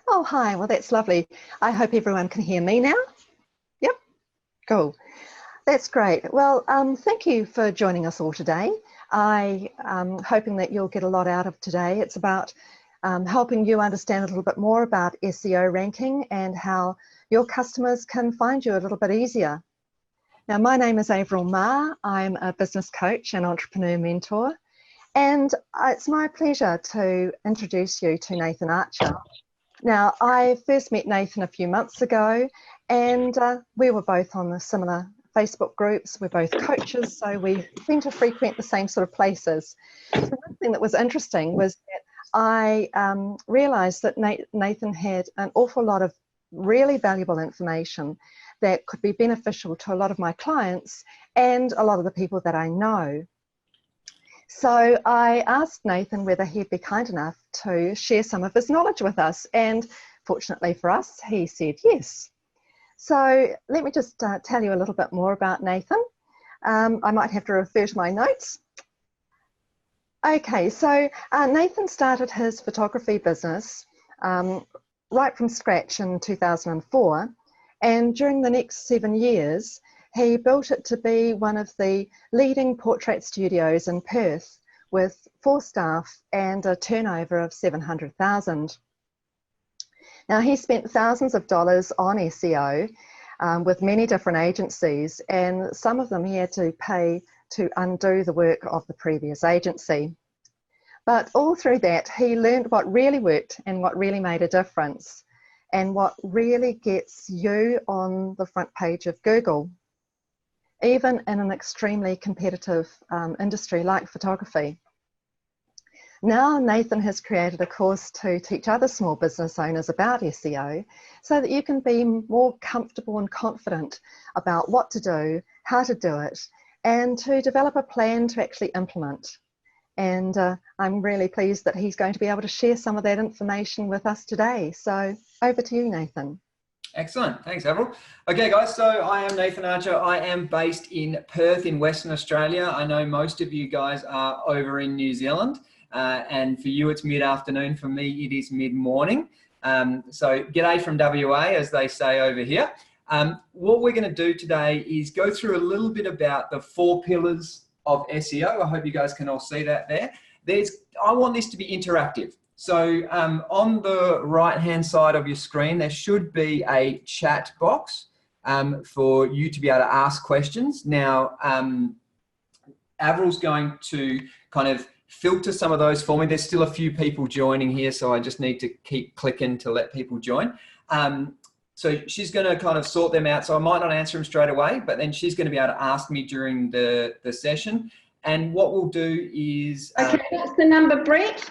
Oh, hi. Well, that's lovely. I hope everyone can hear me now. Yep, cool. That's great. Well, thank you for joining us all today. I'm hoping that you'll get a lot out of today. It's about helping you understand a little bit more about SEO ranking and how your customers can find you a little bit easier. Now, my name is Avril Ma. I'm a business coach and entrepreneur mentor, and it's my pleasure to introduce you to Nathan Archer. Now, I first met Nathan a few months ago, and we were both on the similar Facebook groups. We're both coaches, so we seem to frequent the same sort of places. So one thing that was interesting was that I realised that Nathan had an awful lot of really valuable information that could be beneficial to a lot of my clients and a lot of the people that I know. So I asked Nathan whether he'd be kind enough to share some of his knowledge with us, and fortunately for us, he said yes. So let me just tell you a little bit more about Nathan. I might have to refer to my notes. Okay, so Nathan started his photography business right from scratch in 2004, and during the next 7 years, he built it to be one of the leading portrait studios in Perth with 4 staff and a turnover of $700,000. Now, he spent thousands of dollars on SEO with many different agencies, and some of them he had to pay to undo the work of the previous agency. But all through that, he learned what really worked and what really made a difference, and what really gets you on the front page of Google, even in an extremely competitive industry like photography. Now Nathan has created a course to teach other small business owners about SEO so that you can be more comfortable and confident about what to do, how to do it, and to develop a plan to actually implement. And I'm really pleased that he's going to be able to share some of that information with us today. So over to you, Nathan. Excellent. Thanks, Avril. Okay, guys, so I am Nathan Archer. I am based in Perth in Western Australia. I know most of you guys are over in New Zealand, and for you it's mid-afternoon. For me, it is mid-morning. So g'day from WA, as they say over here. What we're going to do today is go through a little bit about the 4 pillars of SEO. I hope you guys can all see that there. I want this to be interactive. So on the right-hand side of your screen, there should be a chat box for you to be able to ask questions. Now, Avril's going to kind of filter some of those for me. There's still a few people joining here, so I just need to keep clicking to let people join. So she's going to kind of sort them out. So I might not answer them straight away, but then she's going to be able to ask me during the session. And what we'll do is... okay, what's the number, Brett?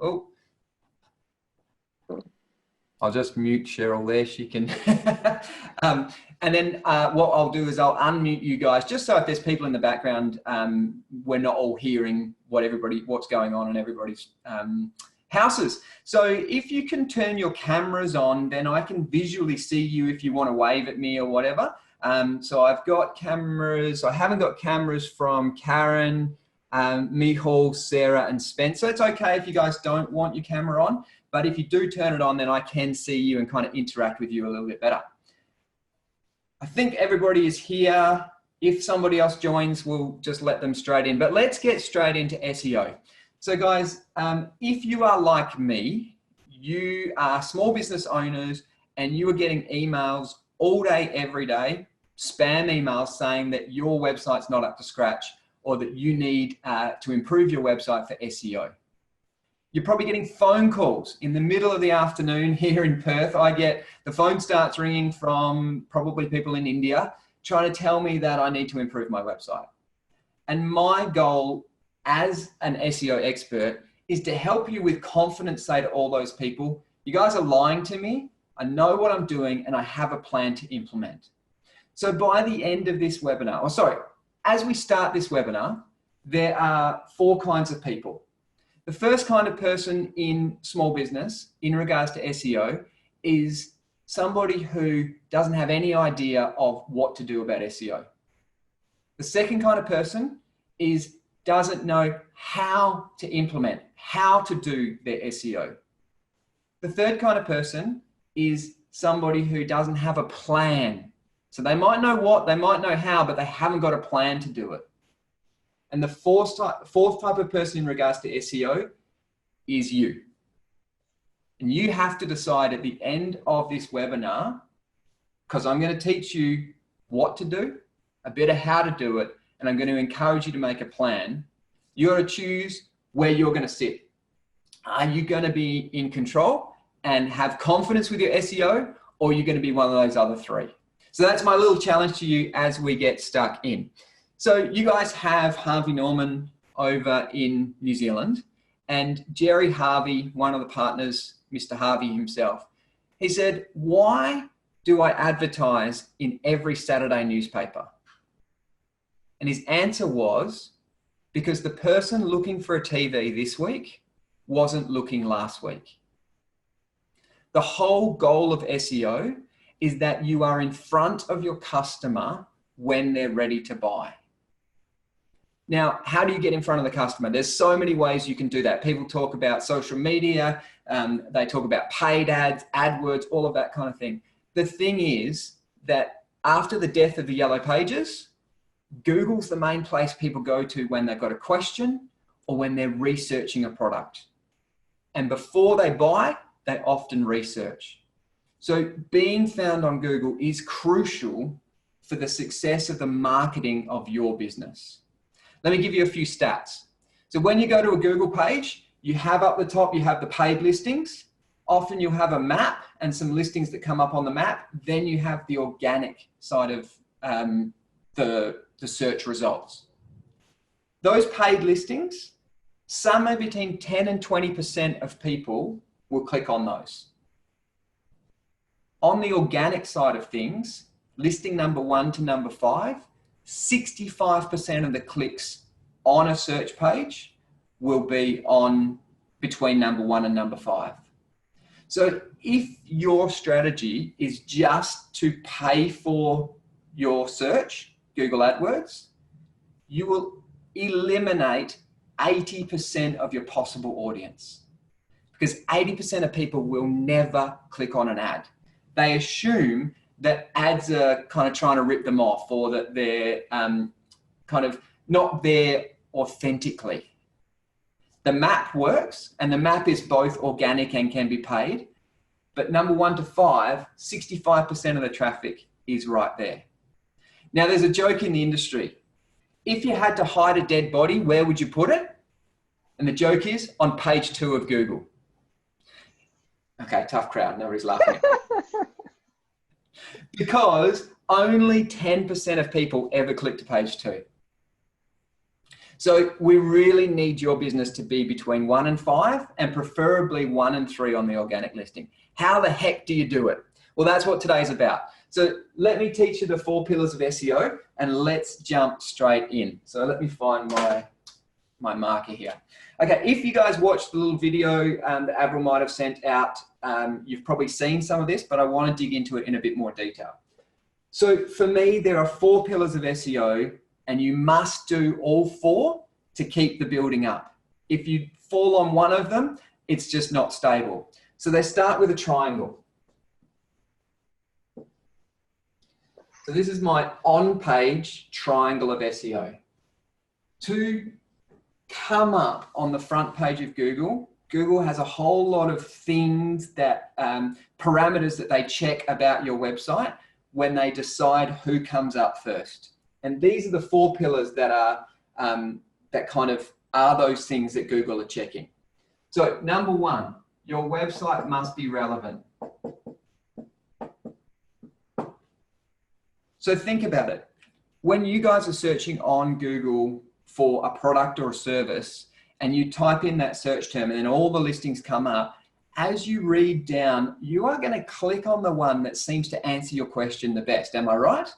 Oh, I'll just mute Cheryl there. She can. And then what I'll do is I'll unmute you guys, just so if there's people in the background, we're not all hearing what's going on in everybody's houses. So if you can turn your cameras on, then I can visually see you if you want to wave at me or whatever. So I've got cameras. I haven't got cameras from Karen, Michal, Sarah, and Spencer. It's okay if you guys don't want your camera on, but if you do turn it on, then I can see you and kind of interact with you a little bit better. I think everybody is here. If somebody else joins, we'll just let them straight in, but let's get straight into SEO. So guys, if you are like me, you are small business owners and you are getting emails all day, every day, spam emails saying that your website's not up to scratch or that you need to improve your website for SEO. You're probably getting phone calls in the middle of the afternoon here in Perth. The phone starts ringing from probably people in India trying to tell me that I need to improve my website. And my goal as an SEO expert is to help you with confidence say to all those people, you guys are lying to me. I know what I'm doing and I have a plan to implement. So by the end of this webinar, as we start this webinar, there are 4 kinds of people. The first kind of person in small business in regards to SEO is somebody who doesn't have any idea of what to do about SEO. The second kind of person doesn't know how to implement, how to do their SEO. The third kind of person is somebody who doesn't have a plan. So they might know what, they might know how, but they haven't got a plan to do it. And the fourth type of person in regards to SEO is you. And you have to decide at the end of this webinar, because I'm going to teach you what to do, a bit of how to do it, and I'm going to encourage you to make a plan. You're going to choose where you're going to sit. Are you going to be in control and have confidence with your SEO, or are you going to be one of those other three? So that's my little challenge to you as we get stuck in. So you guys have Harvey Norman over in New Zealand, and Jerry Harvey, one of the partners, Mr. Harvey himself, he said, why do I advertise in every Saturday newspaper? And his answer was, because the person looking for a TV this week wasn't looking last week. The whole goal of SEO is that you are in front of your customer when they're ready to buy. Now, how do you get in front of the customer? There's so many ways you can do that. People talk about social media, they talk about paid ads, AdWords, all of that kind of thing. The thing is that after the death of the yellow pages, Google's the main place people go to when they've got a question or when they're researching a product. And before they buy, they often research. So being found on Google is crucial for the success of the marketing of your business. Let me give you a few stats. So when you go to a Google page, you have up the top, you have the paid listings. Often you'll have a map and some listings that come up on the map. Then you have the organic side of the search results. Those paid listings, somewhere between 10 and 20% of people will click on those. On the organic side of things, listing number 1 to number 5, 65% of the clicks on a search page will be on between number 1 and number 5. So if your strategy is just to pay for your search, Google AdWords, you will eliminate 80% of your possible audience, because 80% of people will never click on an ad. They assume that ads are kind of trying to rip them off, or that they're kind of not there authentically. The map works, and the map is both organic and can be paid, but number 1 to 5, 65% of the traffic is right there. Now there's a joke in the industry. If you had to hide a dead body, where would you put it? And the joke is on page 2 of Google. Okay, tough crowd, nobody's laughing. Because only 10% of people ever click to page 2. So we really need your business to be between 1 and 5, and preferably 1 and 3 on the organic listing. How the heck do you do it? Well, that's what today's about. So let me teach you the 4 pillars of SEO, and let's jump straight in. So let me find my marker here. Okay, if you guys watched the little video that Avril might have sent out, you've probably seen some of this, but I want to dig into it in a bit more detail. So for me, there are 4 pillars of SEO, and you must do all 4 to keep the building up. If you fall on one of them, it's just not stable. So they start with a triangle. So this is my on-page triangle of SEO. To come up on the front page of Google, Google has a whole lot of things that, parameters that they check about your website when they decide who comes up first. And these are the 4 pillars that are, that kind of are those things that Google are checking. So number 1, your website must be relevant. So think about it. When you guys are searching on Google for a product or a service, and you type in that search term and then all the listings come up, as you read down, you are going to click on the one that seems to answer your question the best. Am I right?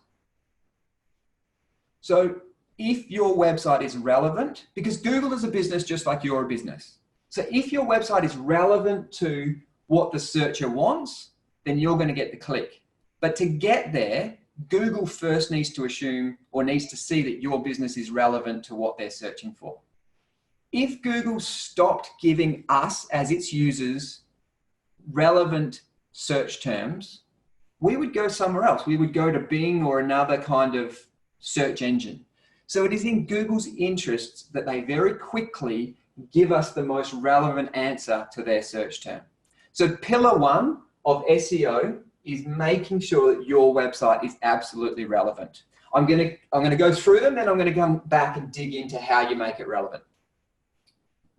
So if your website is relevant, because Google is a business just like you're a business. So if your website is relevant to what the searcher wants, then you're going to get the click. But to get there, Google first needs to assume or needs to see that your business is relevant to what they're searching for. If Google stopped giving us as its users relevant search terms, we would go somewhere else. We would go to Bing or another kind of search engine. So it is in Google's interests that they very quickly give us the most relevant answer to their search term. So pillar one of SEO is making sure that your website is absolutely relevant. I'm going to go through them, then I'm going to come back and dig into how you make it relevant.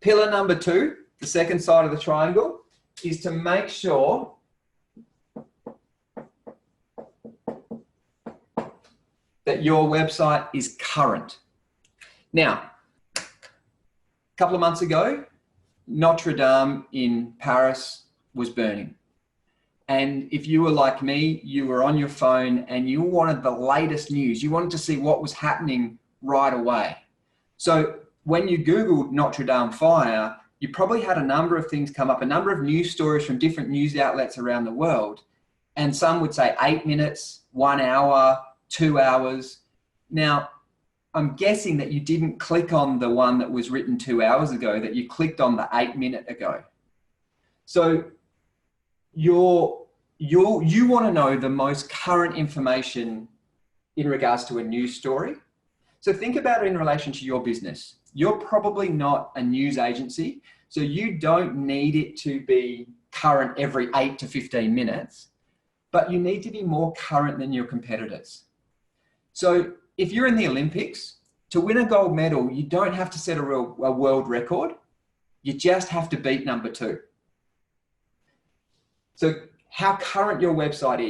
Pillar number two, the second side of the triangle, is to make sure that your website is current. Now, a couple of months ago, Notre Dame in Paris was burning. And if you were like me, you were on your phone and you wanted the latest news. You wanted to see what was happening right away. So when you Googled Notre Dame fire, you probably had a number of things come up, a number of news stories from different news outlets around the world. And some would say 8 minutes, 1 hour, 2 hours. Now, I'm guessing that you didn't click on the one that was written 2 hours ago, that you clicked on the 8 minute ago. So you want to know the most current information in regards to a news story. So think about it in relation to your business. You're probably not a news agency, so you don't need it to be current every 8 to 15 minutes, but you need to be more current than your competitors. So if you're in the Olympics, to win a gold medal, you don't have to set a world record. You just have to beat number 2. So how current your website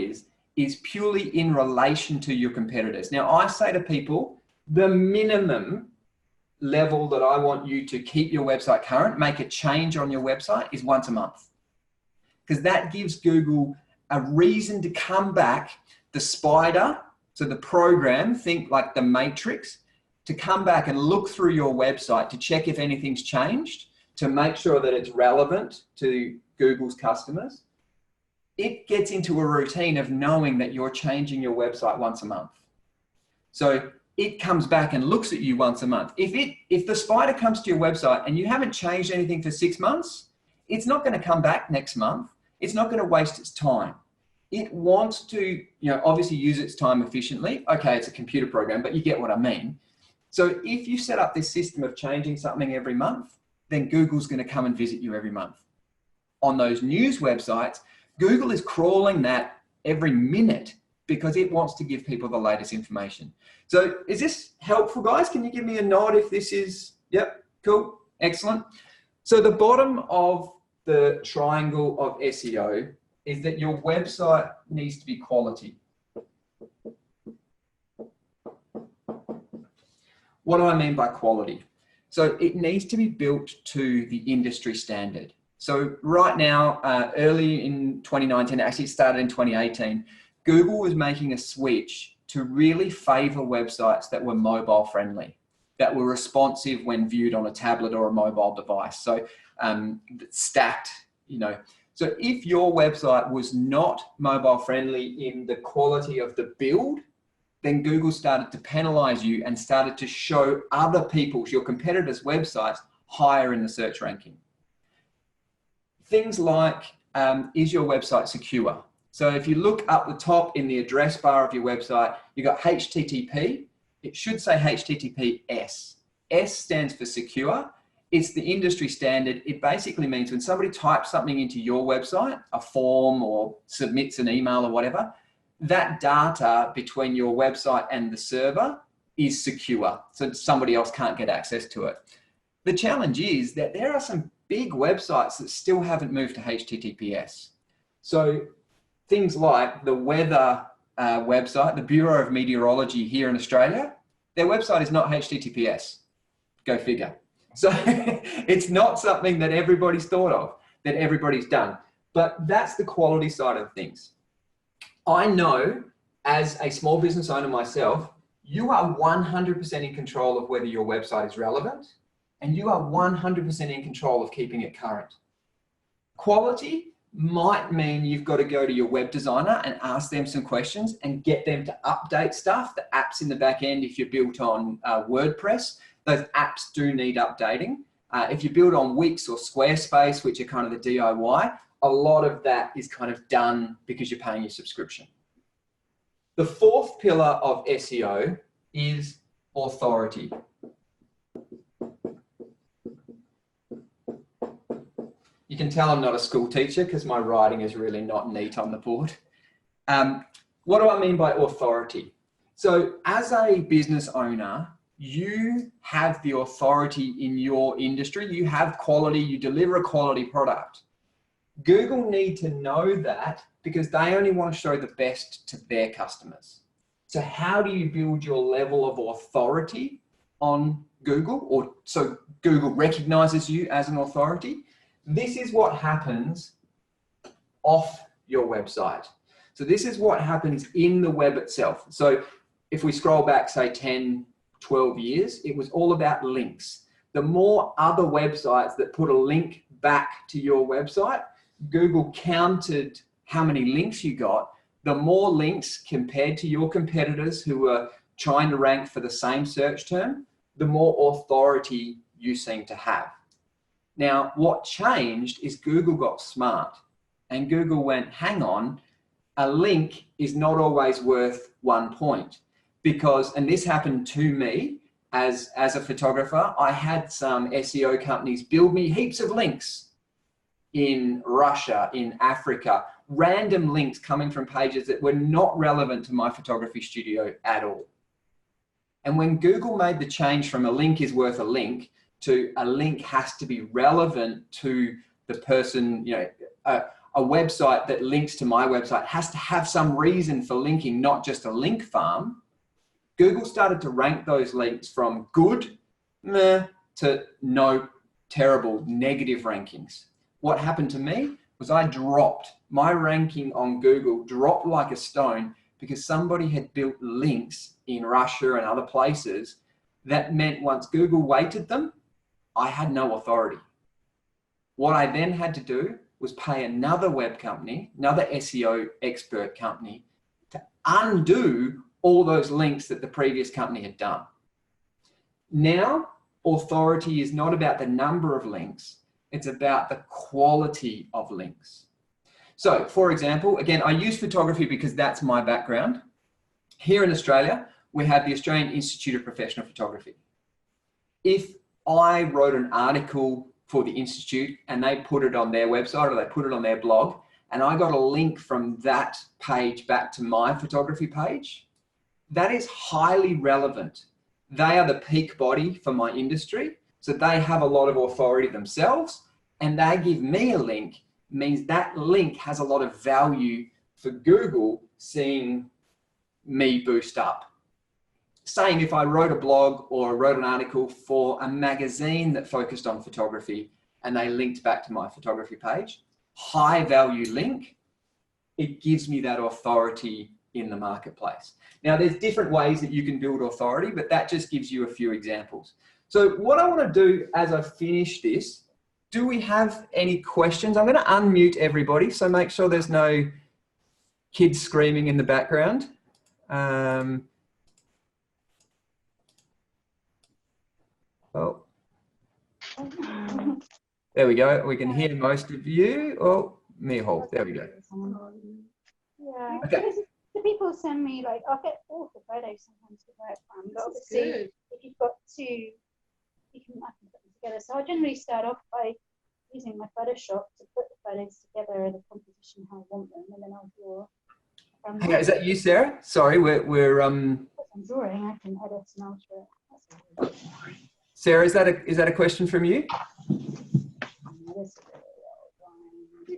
is purely in relation to your competitors. Now, I say to people, the minimum level that I want you to keep your website current, make a change on your website, is once a month. Because that gives Google a reason to come back, the spider, so the program, think like the matrix, to come back and look through your website to check if anything's changed, to make sure that it's relevant to Google's customers. It gets into a routine of knowing that you're changing your website once a month. So it comes back and looks at you once a month. If the spider comes to your website and you haven't changed anything for 6 months, it's not going to come back next month. It's not going to waste its time. It wants to, obviously use its time efficiently. Okay, it's a computer program, but you get what I mean. So if you set up this system of changing something every month, then Google's going to come and visit you every month. On those news websites, Google is crawling that every minute because it wants to give people the latest information. So is this helpful, guys? Can you give me a nod if this is, yep, cool, excellent. So the bottom of the triangle of SEO is that your website needs to be quality. What do I mean by quality? So it needs to be built to the industry standard. So right now, early in 2019, actually it started in 2018, Google was making a switch to really favor websites that were mobile friendly, that were responsive when viewed on a tablet or a mobile device. So stacked, So if your website was not mobile friendly in the quality of the build, then Google started to penalize you and started to show other people's, your competitors' websites higher in the search ranking. Things like, is your website secure? So if you look up the top in the address bar of your website, you've got HTTP. It should say HTTPS. S stands for secure. It's the industry standard. It basically means when somebody types something into your website, a form or submits an email or whatever, that data between your website and the server is secure, so somebody else can't get access to it. The challenge is that there are some big websites that still haven't moved to HTTPS. So things like the weather website, the Bureau of Meteorology here in Australia, their website is not HTTPS. Go figure. So it's not something that everybody's thought of, that everybody's done. But that's the quality side of things. I know as a small business owner myself, you are 100% in control of whether your website is relevant, and you are 100% in control of keeping it current. Quality might mean you've got to go to your web designer and ask them some questions and get them to update stuff, the apps in the back end. If you're built on WordPress, those apps do need updating. If you build on Wix or Squarespace, which are kind of the DIY, a lot of that is kind of done because you're paying your subscription. The fourth pillar of SEO is authority. You can tell I'm not a school teacher because my writing is really not neat on the board. What do I mean by authority? So as a business owner, you have the authority in your industry. You have quality, you deliver a quality product. Google need to know that because they only want to show the best to their customers. So how do you build your level of authority on Google, or so Google recognizes you as an authority? This is what happens off your website. So this is what happens in the web itself. So if we scroll back, say 10, 12 years, it was all about links. The more other websites that put a link back to your website, Google counted how many links you got. The more links compared to your competitors who were trying to rank for the same search term, the more authority you seem to have. Now, what changed is Google got smart and Google went, hang on, a link is not always worth 1 point. Because, and this happened to me as a photographer, I had some SEO companies build me heaps of links in Russia, in Africa, random links coming from pages that were not relevant to my photography studio at all. And when Google made the change from a link is worth a link to a link has to be relevant to the person, you know, a website that links to my website has to have some reason for linking, not just a link farm. Google started to rank those links from good, meh, to no, terrible, negative rankings. What happened to me was I dropped. My ranking on Google dropped like a stone because somebody had built links in Russia and other places that meant once Google weighted them, I had no authority. What I then had to do was pay another web company, another SEO expert company, to undo all those links that the previous company had done. Now, authority is not about the number of links, it's about the quality of links. So, for example, again, I use photography because that's my background. Here in Australia, we have the Australian Institute of Professional Photography. If I wrote an article for the Institute and they put it on their website or they put it on their blog, and I got a link from that page back to my photography page, that is highly relevant. They are the peak body for my industry, so they have a lot of authority themselves, and they give me a link, means that link has a lot of value for Google seeing me boost up. Saying if I wrote a blog or wrote an article for a magazine that focused on photography and they linked back to my photography page, high value link, it gives me that authority in the marketplace. Now there's different ways that you can build authority, but that just gives you a few examples. So what I want to do as I finish this, do we have any questions? I'm going to unmute everybody, so make sure there's no kids screaming in the background. Oh, there we go. We can hear most of you. Oh, Mihal, there we go. Yeah. Okay. The people send me like I'll get awful photos sometimes to work from, but obviously if you've got to, I can put them together. So I generally start off by using my Photoshop to put the photos together in the composition how I want them, and then I'll draw. Hang on, is that you, Sarah? Sorry, we're I'm drawing. I can edit and alter it. Sarah, is that a question from you? This is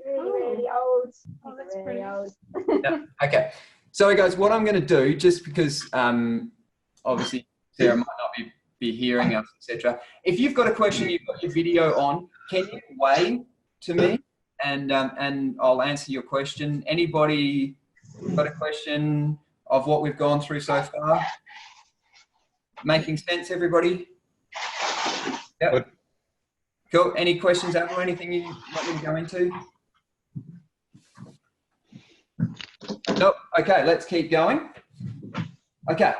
really old. Oh, that's really pretty old. Yeah. Okay. So guys, what I'm going to do, just because obviously Sarah might not be hearing us, etc. If you've got a question, you've got your video on, can you wave to me and I'll answer your question. Anybody got a question of what we've gone through so far? Making sense, everybody? Yep. Cool. Any questions, Apple? Anything you want me to go into? Nope. Okay, let's keep going. Okay.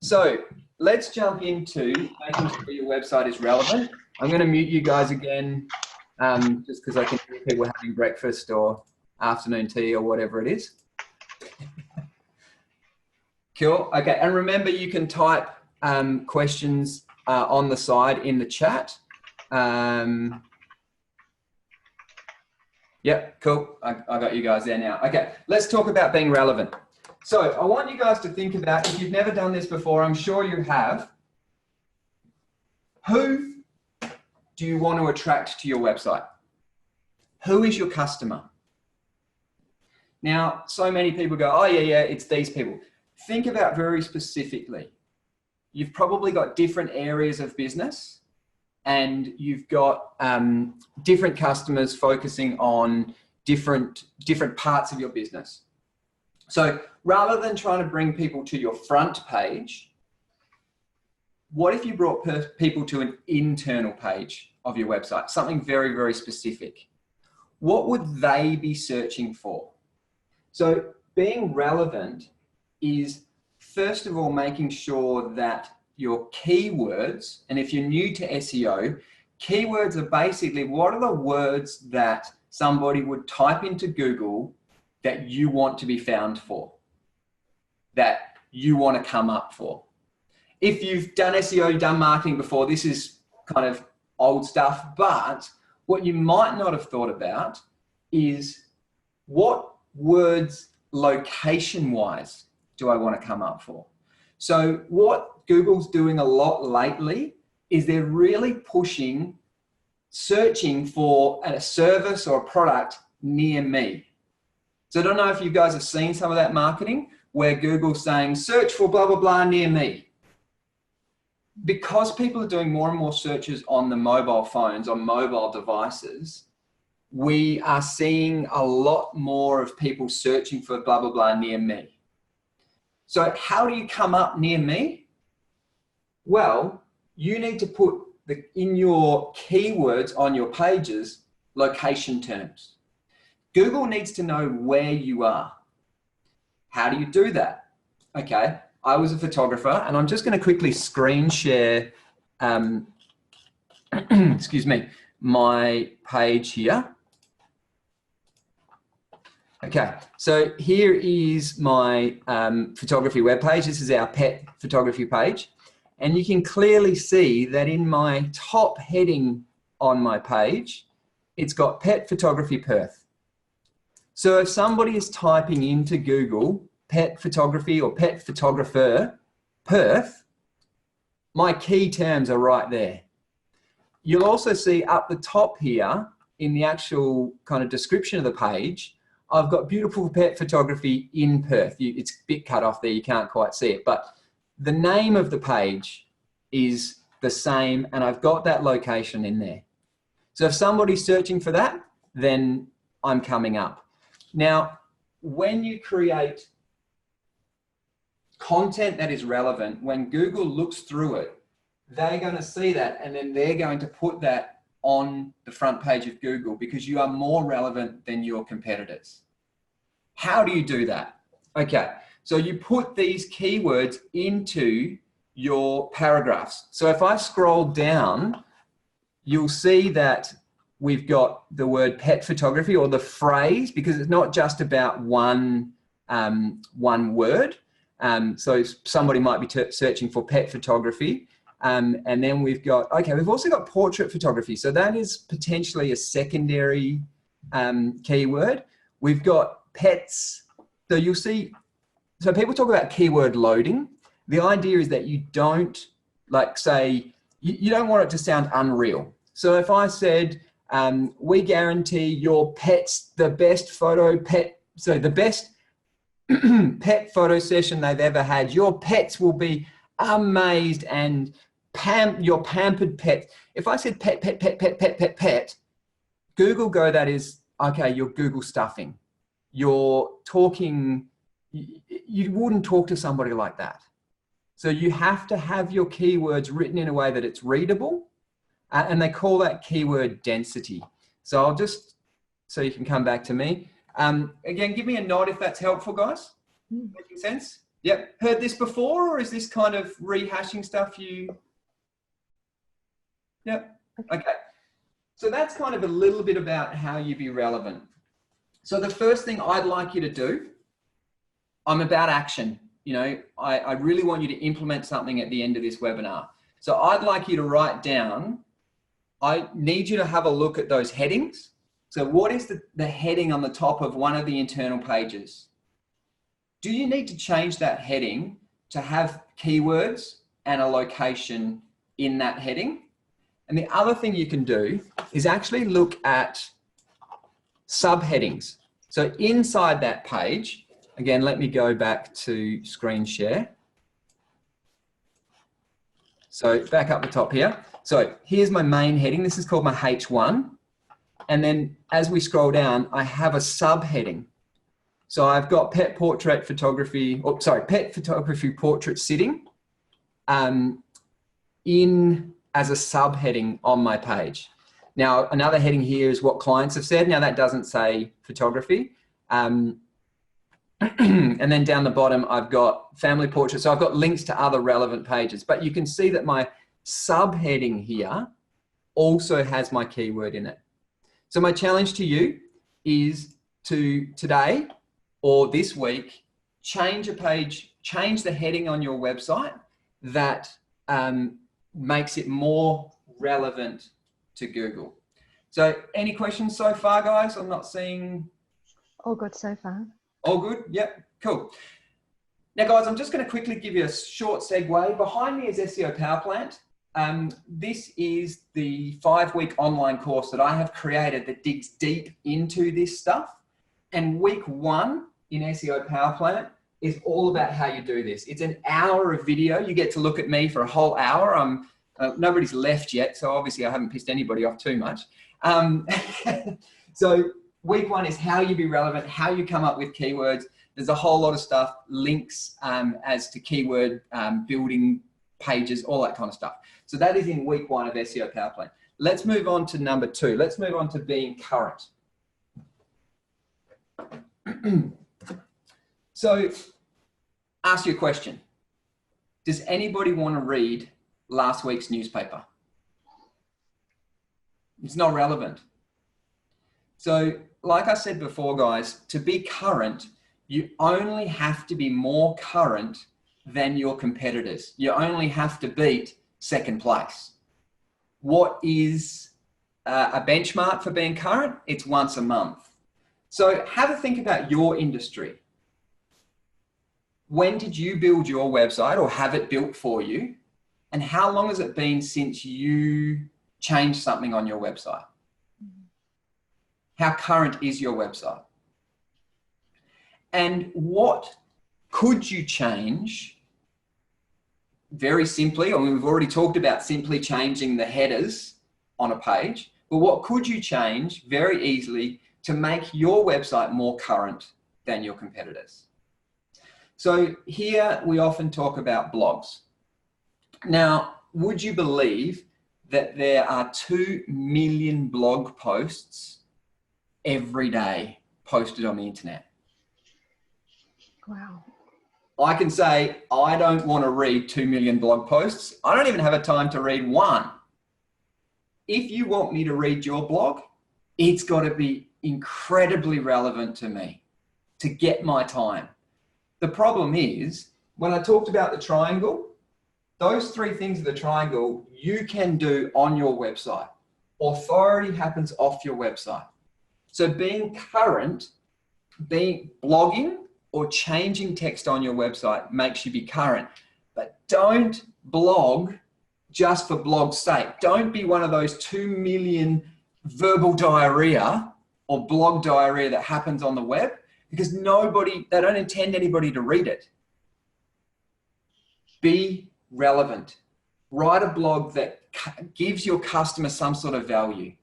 So let's jump into making sure your website is relevant. I'm going to mute you guys again just because I can hear people having breakfast or afternoon tea or whatever it is. Cool. Okay, and remember you can type questions on the side in the chat. Yep, cool. I got you guys there now. Okay, let's talk about being relevant. So I want you guys to think about, if you've never done this before, I'm sure you have, who do you want to attract to your website? Who is your customer? Now, so many people go, oh yeah, it's these people. Think about very specifically. You've probably got different areas of business and you've got different customers focusing on different parts of your business. So rather than trying to bring people to your front page, what if you brought people to an internal page of your website, something very, very specific? What would they be searching for? So being relevant is, first of all, making sure that your keywords, and if you're new to SEO, keywords are basically what are the words that somebody would type into Google that you want to be found for, that you want to come up for. If you've done SEO, done marketing before, this is kind of old stuff, but what you might not have thought about is what words location-wise do I want to come up for? So what Google's doing a lot lately is they're really pushing, searching for a service or a product near me. So I don't know if you guys have seen some of that marketing where Google's saying, search for blah, blah, blah near me. Because people are doing more and more searches on the mobile phones, on mobile devices, we are seeing a lot more of people searching for blah, blah, blah near me. So how do you come up near me? Well, you need to put in your keywords on your pages, location terms. Google needs to know where you are. How do you do that? Okay, I was a photographer and I'm just going to quickly screen share, excuse me, my page here. Okay, so here is my photography webpage. This is our pet photography page. And you can clearly see that in my top heading on my page, it's got pet photography Perth. So if somebody is typing into Google pet photography or pet photographer Perth, my key terms are right there. You'll also see up the top here in the actual kind of description of the page, I've got beautiful pet photography in Perth. It's a bit cut off there, you can't quite see it, but the name of the page is the same and I've got that location in there. So if somebody's searching for that, then I'm coming up. Now, when you create content that is relevant, when Google looks through it, they're going to see that and then they're going to put that on the front page of Google because you are more relevant than your competitors. How do you do that? Okay, so you put these keywords into your paragraphs. So if I scroll down, you'll see that we've got the word pet photography or the phrase, because it's not just about one word. So somebody might be searching for pet photography. And then we've got, okay, we've also got portrait photography. So that is potentially a secondary keyword. We've got pets. So you'll see, so people talk about keyword loading. The idea is that you don't, like say, you don't want it to sound unreal. So if I said, we guarantee your pet's the best photo pet, so the best pet photo session they've ever had, your pets will be amazed and your pampered pet. If I said pet, pet, pet, pet, pet, pet, pet, Google go, that is, okay, you're Google stuffing. You're talking, you wouldn't talk to somebody like that. So you have to have your keywords written in a way that it's readable, and they call that keyword density. So I'll just, so you can come back to me. Again, give me a nod if that's helpful, guys. Making sense? Yep. Heard this before, or is this kind of rehashing stuff you? Yep. Okay. So that's kind of a little bit about how you be relevant. So the first thing I'd like you to do, I'm about action. You know, I really want you to implement something at the end of this webinar. So I'd like you to write down, I need you to have a look at those headings. So what is the heading on the top of one of the internal pages? Do you need to change that heading to have keywords and a location in that heading? And the other thing you can do is actually look at subheadings. So inside that page, again, let me go back to screen share. So back up the top here. So here's my main heading. This is called my H1. And then as we scroll down, I have a subheading. So I've got pet portrait photography, oh, sorry, pet photography portrait sitting in as a subheading on my page. Now, another heading here is what clients have said. Now that doesn't say photography. And then down the bottom, I've got family portraits. So I've got links to other relevant pages, but you can see that my subheading here also has my keyword in it. So my challenge to you is to today or this week, change a page, change the heading on your website that makes it more relevant to Google. So any questions so far, guys? I'm not seeing. All good so far. All good? Yep, cool. Now, guys, I'm just going to quickly give you a short segue. Behind me is SEO Power Plant. This is the 5-week online course that I have created that digs deep into this stuff. And week 1 in SEO Power Plant is all about how you do this. It's an hour of video. You get to look at me for a whole hour. Nobody's left yet, so obviously I haven't pissed anybody off too much. So week 1 is how you be relevant, how you come up with keywords. There's a whole lot of stuff, links as to keyword building pages, all that kind of stuff. So that is in week 1 of SEO Power Plant. Let's move on to number 2. Let's move on to being current. So ask you a question. Does anybody want to read last week's newspaper? It's not relevant. So like I said before, guys, to be current, you only have to be more current than your competitors. You only have to beat second place. What is a benchmark for being current? It's once a month. So have a think about your industry. When did you build your website or have it built for you? And how long has it been since you changed something on your website? How current is your website? And what could you change very simply? I mean, we've already talked about simply changing the headers on a page, but what could you change very easily to make your website more current than your competitors? So here we often talk about blogs. Now, would you believe that there are 2 million blog posts every day posted on the internet? Wow. I can say, I don't want to read 2 million blog posts. I don't even have a time to read one. If you want me to read your blog, it's got to be incredibly relevant to me to get my time. The problem is, when I talked about the triangle, those 3 things of the triangle you can do on your website. Authority happens off your website. So being current, being blogging or changing text on your website makes you be current. But don't blog just for blog's sake. Don't be one of those 2 million verbal diarrhea or blog diarrhea that happens on the web, because they don't intend anybody to read it. Be relevant. Write a blog that gives your customer some sort of value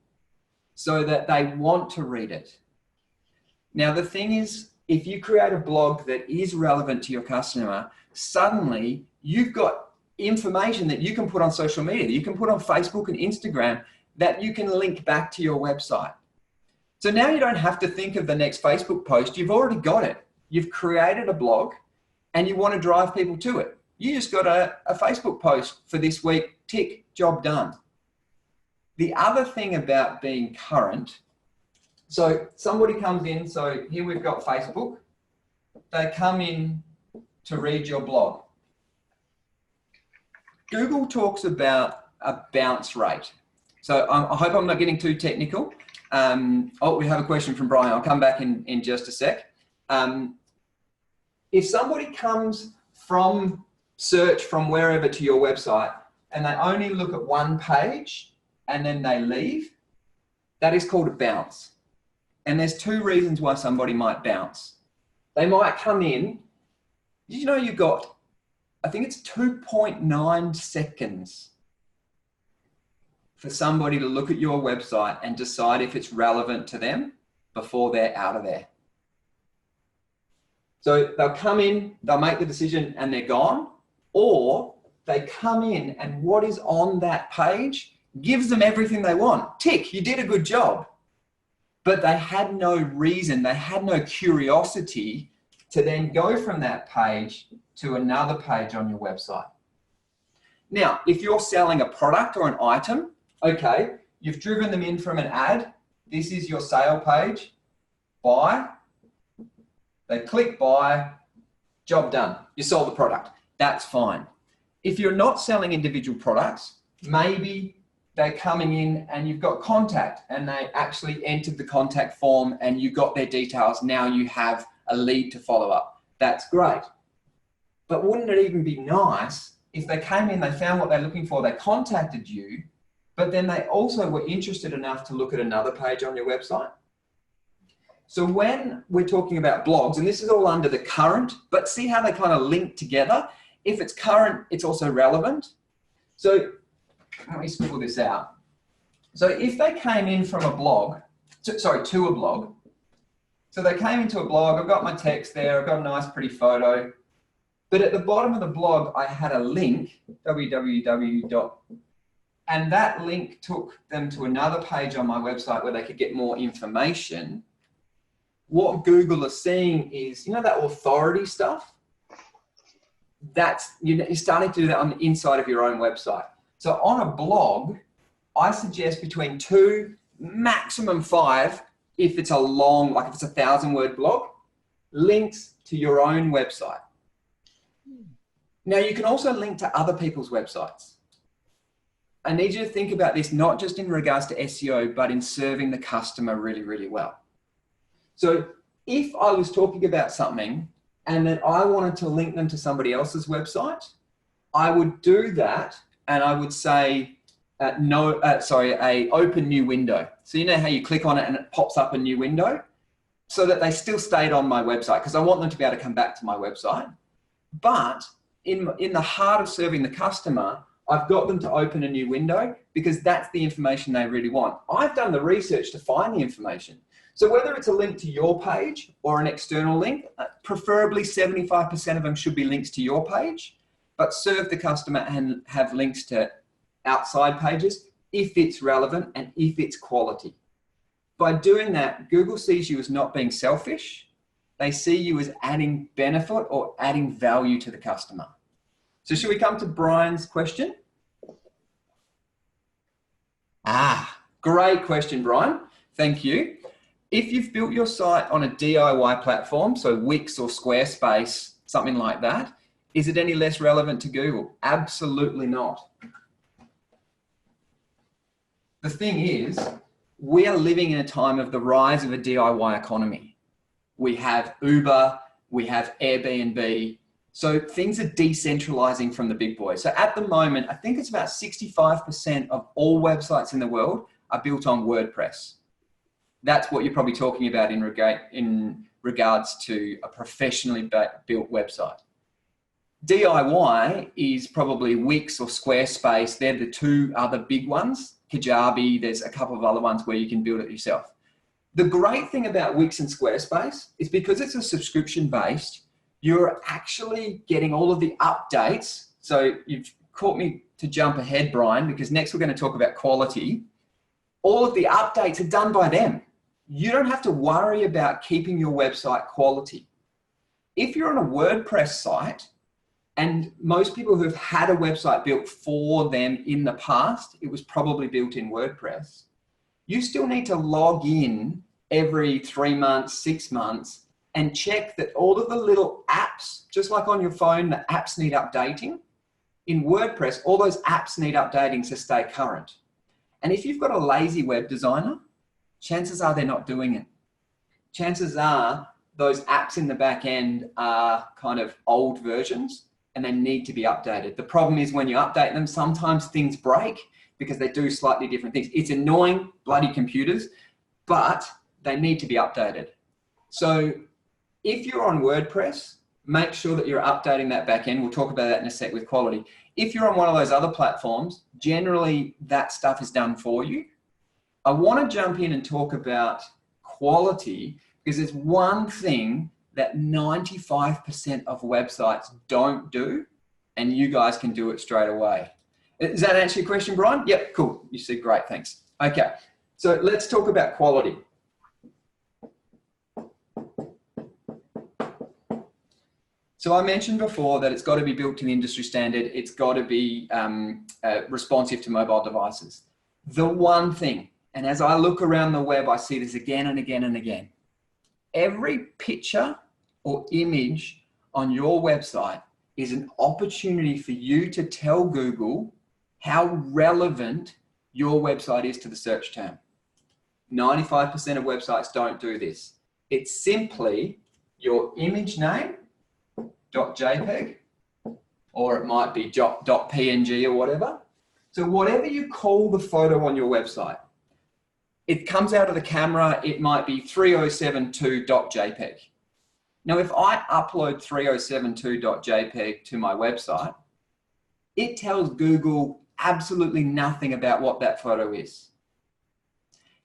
so that they want to read it. Now, the thing is, if you create a blog that is relevant to your customer, suddenly you've got information that you can put on social media, you can put on Facebook and Instagram that you can link back to your website. So now you don't have to think of the next Facebook post. You've already got it. You've created a blog and you want to drive people to it. You just got a Facebook post for this week, tick, job done. The other thing about being current, so somebody comes in, so here we've got Facebook. They come in to read your blog. Google talks about a bounce rate. So I hope I'm not getting too technical. Oh, we have a question from Brian. I'll come back in just a sec. If somebody comes from search from wherever to your website and they only look at one page and then they leave, that is called a bounce. And there's two reasons why somebody might bounce. They might come in, did you know you've got, I think it's 2.9 seconds for somebody to look at your website and decide if it's relevant to them before they're out of there. So they'll come in, they'll make the decision and they're gone, or they come in and what is on that page gives them everything they want. Tick, you did a good job. But they had no reason, they had no curiosity to then go from that page to another page on your website. Now, if you're selling a product or an item, okay, you've driven them in from an ad. This is your sale page. Buy. They click buy. Job done. You sold the product. That's fine. If you're not selling individual products, maybe they're coming in and you've got contact and they actually entered the contact form and you got their details. Now you have a lead to follow up. That's great. But wouldn't it even be nice if they came in, they found what they're looking for, they contacted you, but then they also were interested enough to look at another page on your website? So when we're talking about blogs, and this is all under the current, but see how they kind of link together? If it's current, it's also relevant. So let me scribble this out. So if they came in from a blog, to a blog, so they came into a blog, I've got my text there, I've got a nice pretty photo, but at the bottom of the blog, I had a link, www. And that link took them to another page on my website where they could get more information. What Google is seeing is, you know, that authority stuff? That's, you're starting to do that on the inside of your own website. So on a blog, I suggest between 2, maximum 5, if it's a long, like if it's a 1,000-word blog, links to your own website. Now you can also link to other people's websites. I need you to think about this, not just in regards to SEO, but in serving the customer really, really well. So if I was talking about something and then I wanted to link them to somebody else's website, I would do that and I would say, a open new window. So you know how you click on it and it pops up a new window? So that they still stayed on my website because I want them to be able to come back to my website. But in the heart of serving the customer, I've got them to open a new window because that's the information they really want. I've done the research to find the information. So whether it's a link to your page or an external link, preferably 75% of them should be links to your page, but serve the customer and have links to outside pages if it's relevant and if it's quality. By doing that, Google sees you as not being selfish. They see you as adding benefit or adding value to the customer. So should we come to Brian's question? Great question, Brian. Thank you. If you've built your site on a DIY platform, so Wix or Squarespace, something like that, is it any less relevant to Google? Absolutely not. The thing is, we are living in a time of the rise of a DIY economy. We have Uber, we have Airbnb. So things are decentralizing from the big boys. So at the moment, I think it's about 65% of all websites in the world are built on WordPress. That's what you're probably talking about in regards to a professionally built website. DIY is probably Wix or Squarespace. They're the two other big ones. Kajabi, there's a couple of other ones where you can build it yourself. The great thing about Wix and Squarespace is because it's a subscription-based, you're actually getting all of the updates. So you've caught me to jump ahead, Brian, because next we're going to talk about quality. All of the updates are done by them. You don't have to worry about keeping your website quality. If you're on a WordPress site, And most people who've had a website built for them in the past, it was probably built in WordPress. You still need to log in every 3 months, 6 months, and check that all of the little apps, just like on your phone, the apps need updating. In WordPress, all those apps need updating to stay current. And if you've got a lazy web designer, chances are they're not doing it. Chances are those apps in the back end are kind of old versions and they need to be updated. The problem is when you update them, sometimes things break because they do slightly different things. It's annoying, bloody computers, but they need to be updated. So if you're on WordPress, make sure that you're updating that back end. We'll talk about that in a sec with quality. If you're on one of those other platforms, generally that stuff is done for you. I want to jump in and talk about quality because there's one thing that 95% of websites don't do, and you guys can do it straight away. Does that answer your question, Brian? Yep, cool. You said great, thanks. Okay, so let's talk about quality. So I mentioned before that it's got to be built to the industry standard. It's got to be responsive to mobile devices. The one thing, and as I look around the web, I see this again and again and again. Every picture or image on your website is an opportunity for you to tell Google how relevant your website is to the search term. 95% of websites don't do this. It's simply your image name, .jpeg, or it might be .png or whatever. So whatever you call the photo on your website, it comes out of the camera, it might be 3072.jpg. Now, if I upload 3072.jpg to my website, it tells Google absolutely nothing about what that photo is.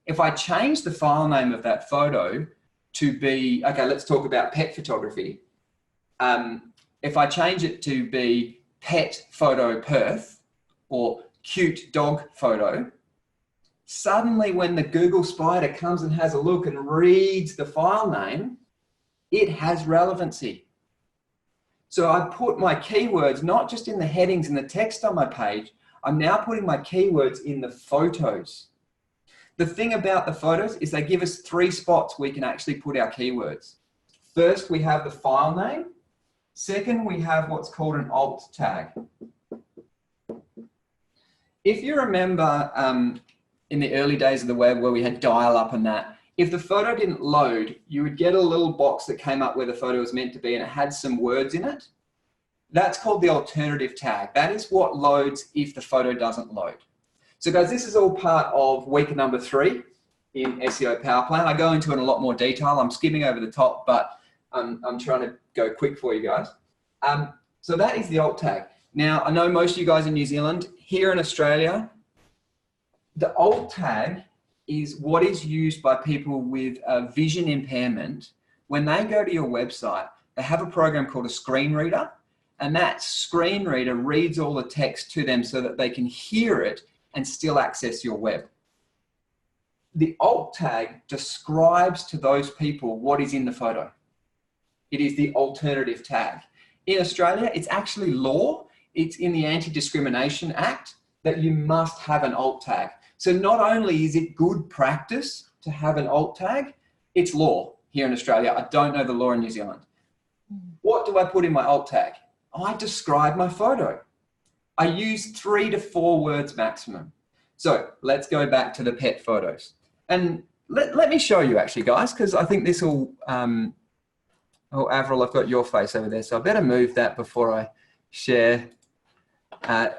If I change the file name of that photo to be, okay, let's talk about pet photography. If I change it to be pet photo Perth or cute dog photo, suddenly when the Google Spider comes and has a look and reads the file name, it has relevancy. So I put my keywords, not just in the headings and the text on my page, I'm now putting my keywords in the photos. The thing about the photos is they give us 3 spots we can actually put our keywords. First, we have the file name. Second, we have what's called an alt tag. If you remember in the early days of the web where we had dial-up and that, if the photo didn't load, you would get a little box that came up where the photo was meant to be and it had some words in it. That's called the alternative tag. That is what loads if the photo doesn't load. So guys, this is all part of week number 3 in SEO Power Plan. I go into it in a lot more detail. I'm skimming over the top, but I'm trying to go quick for you guys. So that is the alt tag. Now, I know most of you guys in New Zealand. Here in Australia, the alt tag is what is used by people with a vision impairment. When they go to your website, they have a program called a screen reader, and that screen reader reads all the text to them so that they can hear it and still access your web. The alt tag describes to those people what is in the photo. It is the alternative tag. In Australia, it's actually law. It's in the Anti-Discrimination Act that you must have an alt tag. So not only is it good practice to have an alt tag, it's law here in Australia. I don't know the law in New Zealand. What do I put in my alt tag? I describe my photo. I use 3 to 4 words maximum. So let's go back to the pet photos. And let me show you actually, guys, because I think this will, oh, Avril, I've got your face over there, so I better move that before I share. There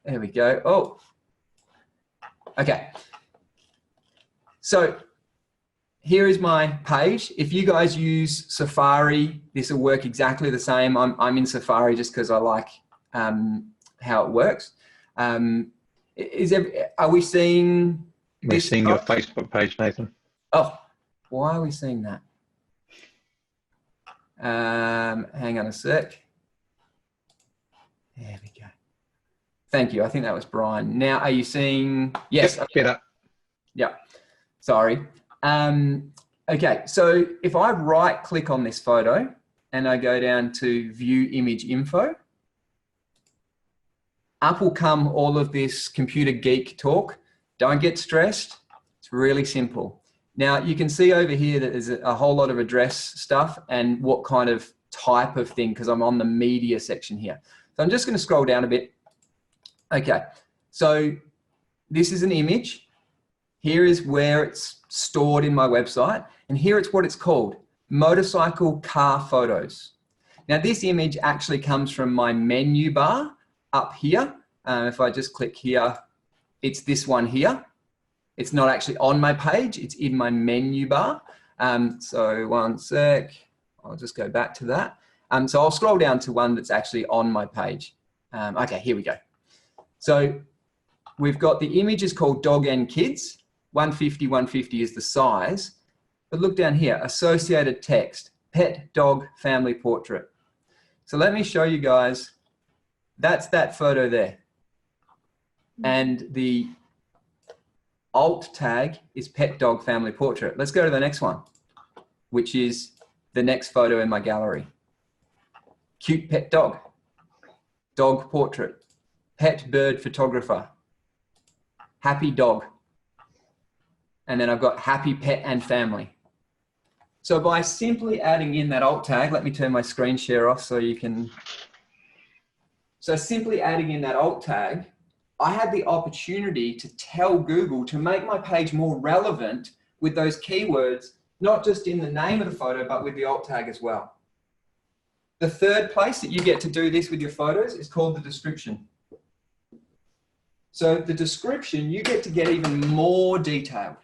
we go. Oh, okay. So here is my page. If you guys use Safari, this will work exactly the same. I'm in Safari just because I like how it works. Are we seeing? We're seeing your Facebook page, Nathan. Oh, why are we seeing that? Hang on a sec. There we go. Thank you. I think that was Brian. Now, are you seeing? Yes. Yep, better. Yeah. Sorry. Okay. So if I right click on this photo and I go down to view image info, up will come all of this computer geek talk. Don't get stressed. It's really simple. Now you can see over here that there's a whole lot of address stuff and what kind of type of thing, because I'm on the media section here. So I'm just going to scroll down a bit. Okay, so this is an image. Here is where it's stored in my website, and here it's what it's called, motorcycle car photos. Now this image actually comes from my menu bar up here. If I just click here, it's this one here. It's not actually on my page, it's in my menu bar. So one sec, I'll just go back to that. So I'll scroll down to one that's actually on my page. Okay, here we go. So we've got the image is called Dog and Kids. 150 is the size. But look down here, associated text, pet dog family portrait. So let me show you guys, that's that photo there. And the alt tag is pet dog family portrait. Let's go to the next one, which is the next photo in my gallery. Cute pet dog, dog portrait, pet bird photographer, happy dog. And then I've got happy pet and family. So by simply adding in that alt tag, let me turn my screen share off so you can. So simply adding in that alt tag, I had the opportunity to tell Google to make my page more relevant with those keywords, not just in the name of the photo, but with the alt tag as well. The third place that you get to do this with your photos is called the description. So the description, you get to get even more detailed.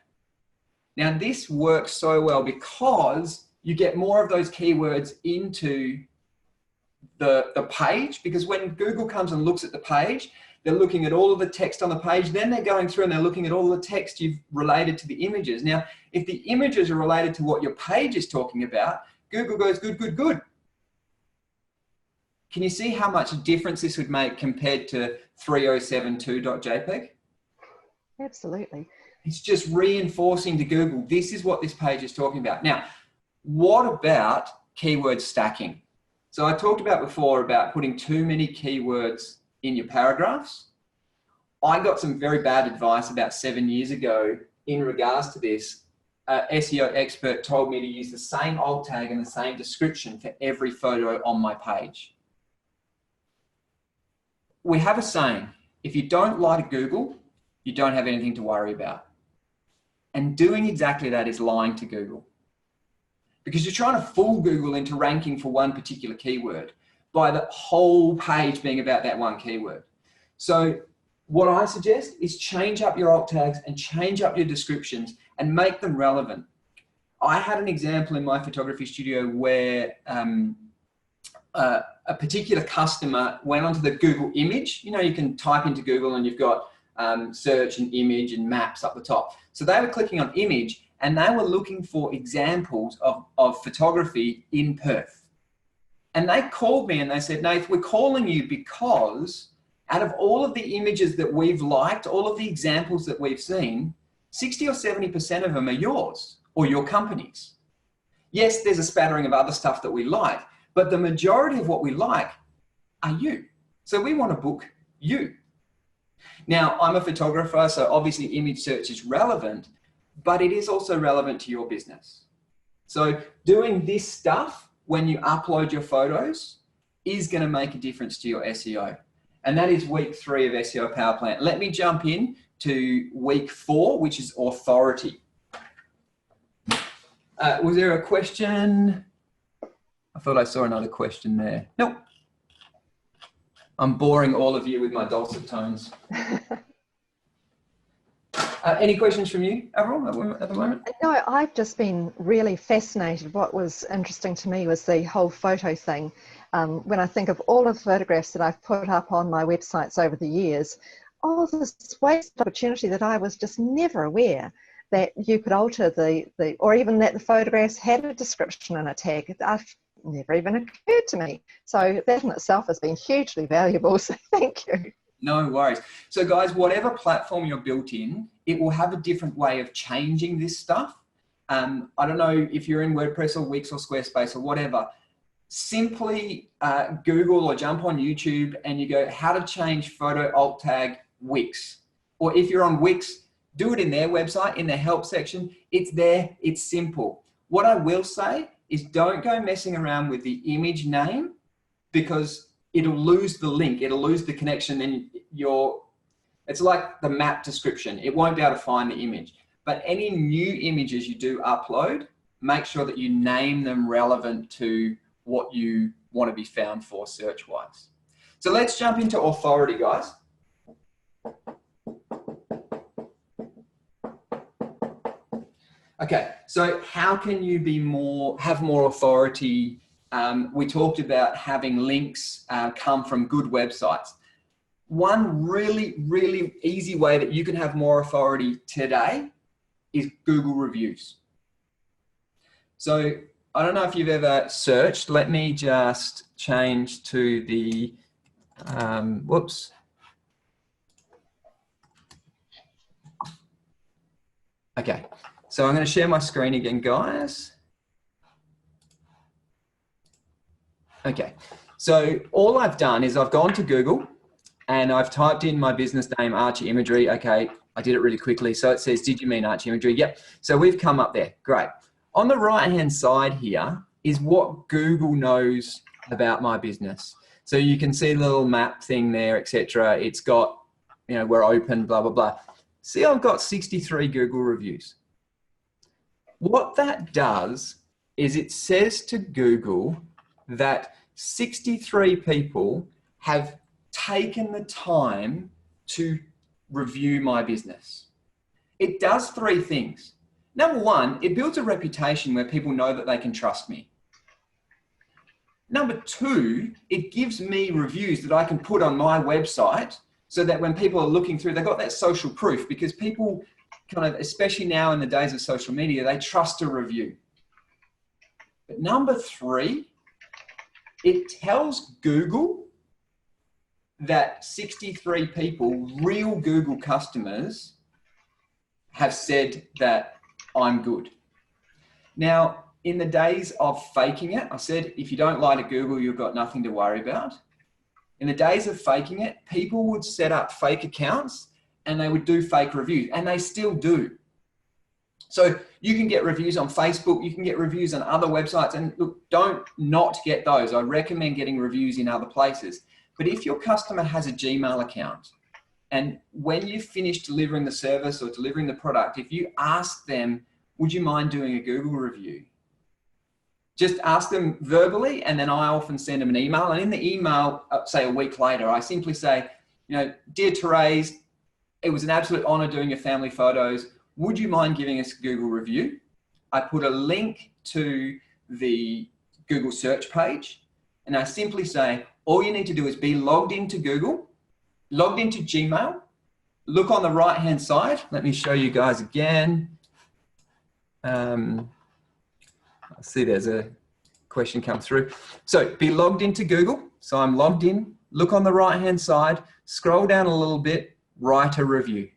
Now this works so well because you get more of those keywords into the page, because when Google comes and looks at the page, they're looking at all of the text on the page, then they're going through and they're looking at all the text you've related to the images. Now, if the images are related to what your page is talking about, Google goes, good, good, good. Can you see how much difference this would make compared to 3072.jpg? Absolutely. It's just reinforcing to Google, this is what this page is talking about. Now, what about keyword stacking? So I talked about before about putting too many keywords in your paragraphs. I got some very bad advice about 7 years ago in regards to this. SEO expert told me to use the same alt tag and the same description for every photo on my page. We have a saying, if you don't lie to Google, you don't have anything to worry about. And doing exactly that is lying to Google. Because you're trying to fool Google into ranking for one particular keyword by the whole page being about that one keyword. So what I suggest is change up your alt tags and change up your descriptions and make them relevant. I had an example in my photography studio where a particular customer went onto the Google image. You know, you can type into Google and you've got search and image and maps up the top. So they were clicking on image and they were looking for examples of photography in Perth. And they called me and they said, Nath, we're calling you because out of all of the images that we've liked, all of the examples that we've seen, 60 or 70% of them are yours or your company's. Yes, there's a spattering of other stuff that we like, but the majority of what we like are you. So we want to book you. Now, I'm a photographer, so obviously image search is relevant, but it is also relevant to your business. So doing this stuff when you upload your photos is going to make a difference to your SEO. And that is week 3 of SEO Power Plant. Let me jump in to week 4, which is authority. Was there a question? I thought I saw another question there. Nope. I'm boring all of you with my dulcet tones. Any questions from you, Avril, at the moment? No, I've just been really fascinated. What was interesting to me was the whole photo thing. When I think of all of the photographs that I've put up on my websites over the years, all this wasted opportunity that I was just never aware that you could alter or even that the photographs had a description and a tag. I've never even occurred to me. So that in itself has been hugely valuable. So thank you. No worries. So guys, whatever platform you're built in, it will have a different way of changing this stuff. I don't know if you're in WordPress or Wix or Squarespace or whatever. simply Google or jump on YouTube and you go, how to change photo alt tag Wix. Or if you're on Wix, do it in their website, in the help section. It's there, it's simple. What I will say is don't go messing around with the image name, because it'll lose the link, it'll lose the connection, and it's like the map description. It won't be able to find the image. But any new images you do upload, make sure that you name them relevant to what you want to be found for search-wise. So let's jump into authority, guys. Okay, so how can you have more authority? We talked about having links come from good websites. One really, really easy way that you can have more authority today is Google reviews. So I don't know if you've ever searched. Let me just change to the, whoops. Okay, so I'm going to share my screen again, guys. Okay, so all I've done is I've gone to Google and I've typed in my business name, Archie Imagery. Okay, I did it really quickly. So it says, did you mean Archie Imagery? Yep. So we've come up there. Great. On the right-hand side here is what Google knows about my business. So you can see the little map thing there, etc. It's got, you know, we're open, blah, blah, blah. See, I've got 63 Google reviews. What that does is it says to Google that 63 people have taken the time to review my business. It does three things. Number one, it builds a reputation where people know that they can trust me. Number two, it gives me reviews that I can put on my website so that when people are looking through, they've got that social proof, because people kind of, especially now in the days of social media, they trust a review. But number three, it tells Google that 63 people, real Google customers, have said that I'm good. Now, in the days of faking it, I said, if you don't lie to Google, you've got nothing to worry about. In the days of faking it, people would set up fake accounts and they would do fake reviews, and they still do. So you can get reviews on Facebook, you can get reviews on other websites, and look, don't not get those. I recommend getting reviews in other places. But if your customer has a Gmail account, and when you finish delivering the service or delivering the product, if you ask them, would you mind doing a Google review? Just ask them verbally, and then I often send them an email. And in the email, say a week later, I simply say, you know, dear Therese, it was an absolute honor doing your family photos. Would you mind giving us a Google review? I put a link to the Google search page, and I simply say, all you need to do is be logged into Google, logged into Gmail, look on the right-hand side. Let me show you guys again. I see there's a question come through. So be logged into Google. So I'm logged in, look on the right-hand side, scroll down a little bit, write a review.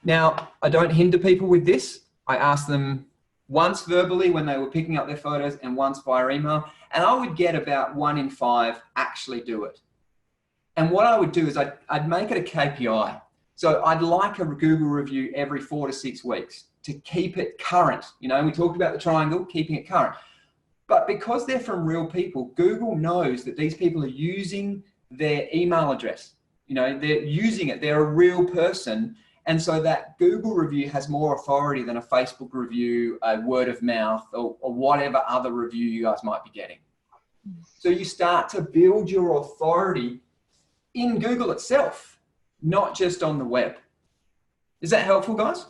Now, I don't hinder people with this. I ask them once verbally when they were picking up their photos and once via email, and I would get about 1 in 5 actually do it. And what I would do is I'd make it a KPI. So I'd like a Google review every 4 to 6 weeks to keep it current. You know, we talked about the triangle, keeping it current. But because they're from real people, Google knows that these people are using their email address. You know, they're using it, they're a real person. And so that Google review has more authority than a Facebook review, a word of mouth, or whatever other review you guys might be getting. So you start to build your authority in Google itself, not just on the web. Is that helpful, guys?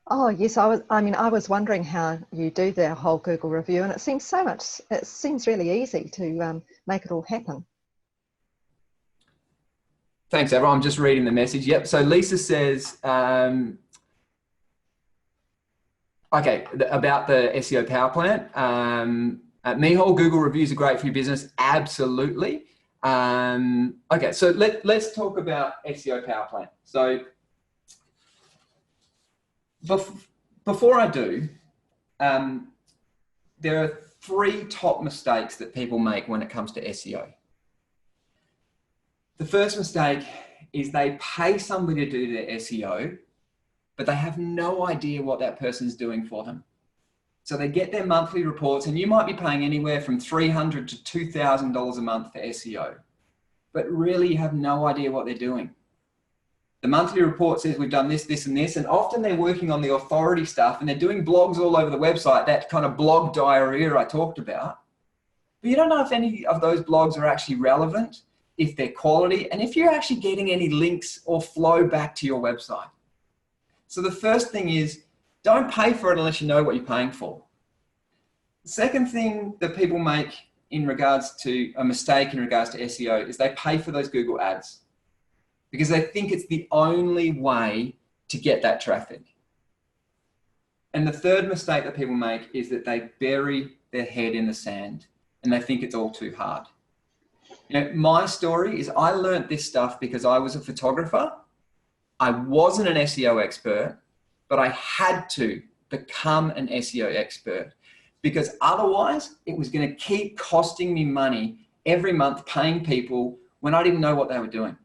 Oh yes, I was wondering how you do the whole Google review, and it seems really easy to make it all happen. Thanks, everyone. I'm just reading the message. Yep. So Lisa says, okay, about the SEO power plant. Mihal, Google reviews are great for your business. Absolutely. Okay, so let's talk about SEO power plant. So before I do, there are 3 top mistakes that people make when it comes to SEO. The first mistake is they pay somebody to do their SEO, but they have no idea what that person's doing for them. So they get their monthly reports, and you might be paying anywhere from $300 to $2,000 a month for SEO, but really you have no idea what they're doing. The monthly report says we've done this, this, and this, and often they're working on the authority stuff and they're doing blogs all over the website, that kind of blog diarrhea I talked about. But you don't know if any of those blogs are actually relevant, if they're quality, and if you're actually getting any links or flow back to your website. So the first thing is, don't pay for it unless you know what you're paying for. The second thing that people make in regards to a mistake in regards to SEO is they pay for those Google ads because they think it's the only way to get that traffic. And the third mistake that people make is that they bury their head in the sand and they think it's all too hard. You know, my story is I learned this stuff because I was a photographer. I wasn't an SEO expert, but I had to become an SEO expert because otherwise it was going to keep costing me money every month paying people when I didn't know what they were doing.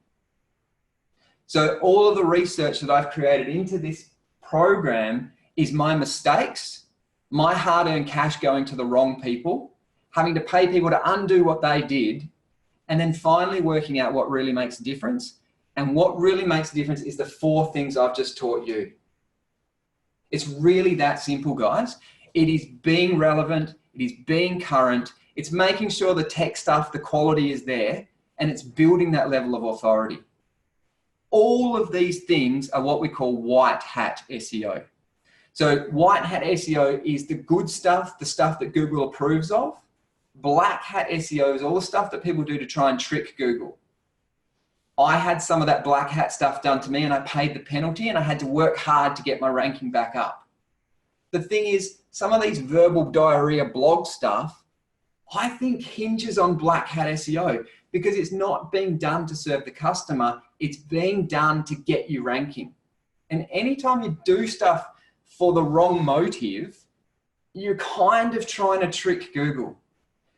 So all of the research that I've created into this program is my mistakes, my hard-earned cash going to the wrong people, having to pay people to undo what they did, and then finally working out what really makes a difference. And what really makes a difference is the 4 things I've just taught you. It's really that simple, guys. It is being relevant, it is being current, it's making sure the tech stuff, the quality is there, and it's building that level of authority. All of these things are what we call white hat SEO. So white hat SEO is the good stuff, the stuff that Google approves of. Black hat SEO is all the stuff that people do to try and trick Google. I had some of that black hat stuff done to me and I paid the penalty and I had to work hard to get my ranking back up. The thing is, some of these verbal diarrhea blog stuff, I think hinges on black hat SEO because it's not being done to serve the customer, it's being done to get you ranking. And anytime you do stuff for the wrong motive, you're kind of trying to trick Google.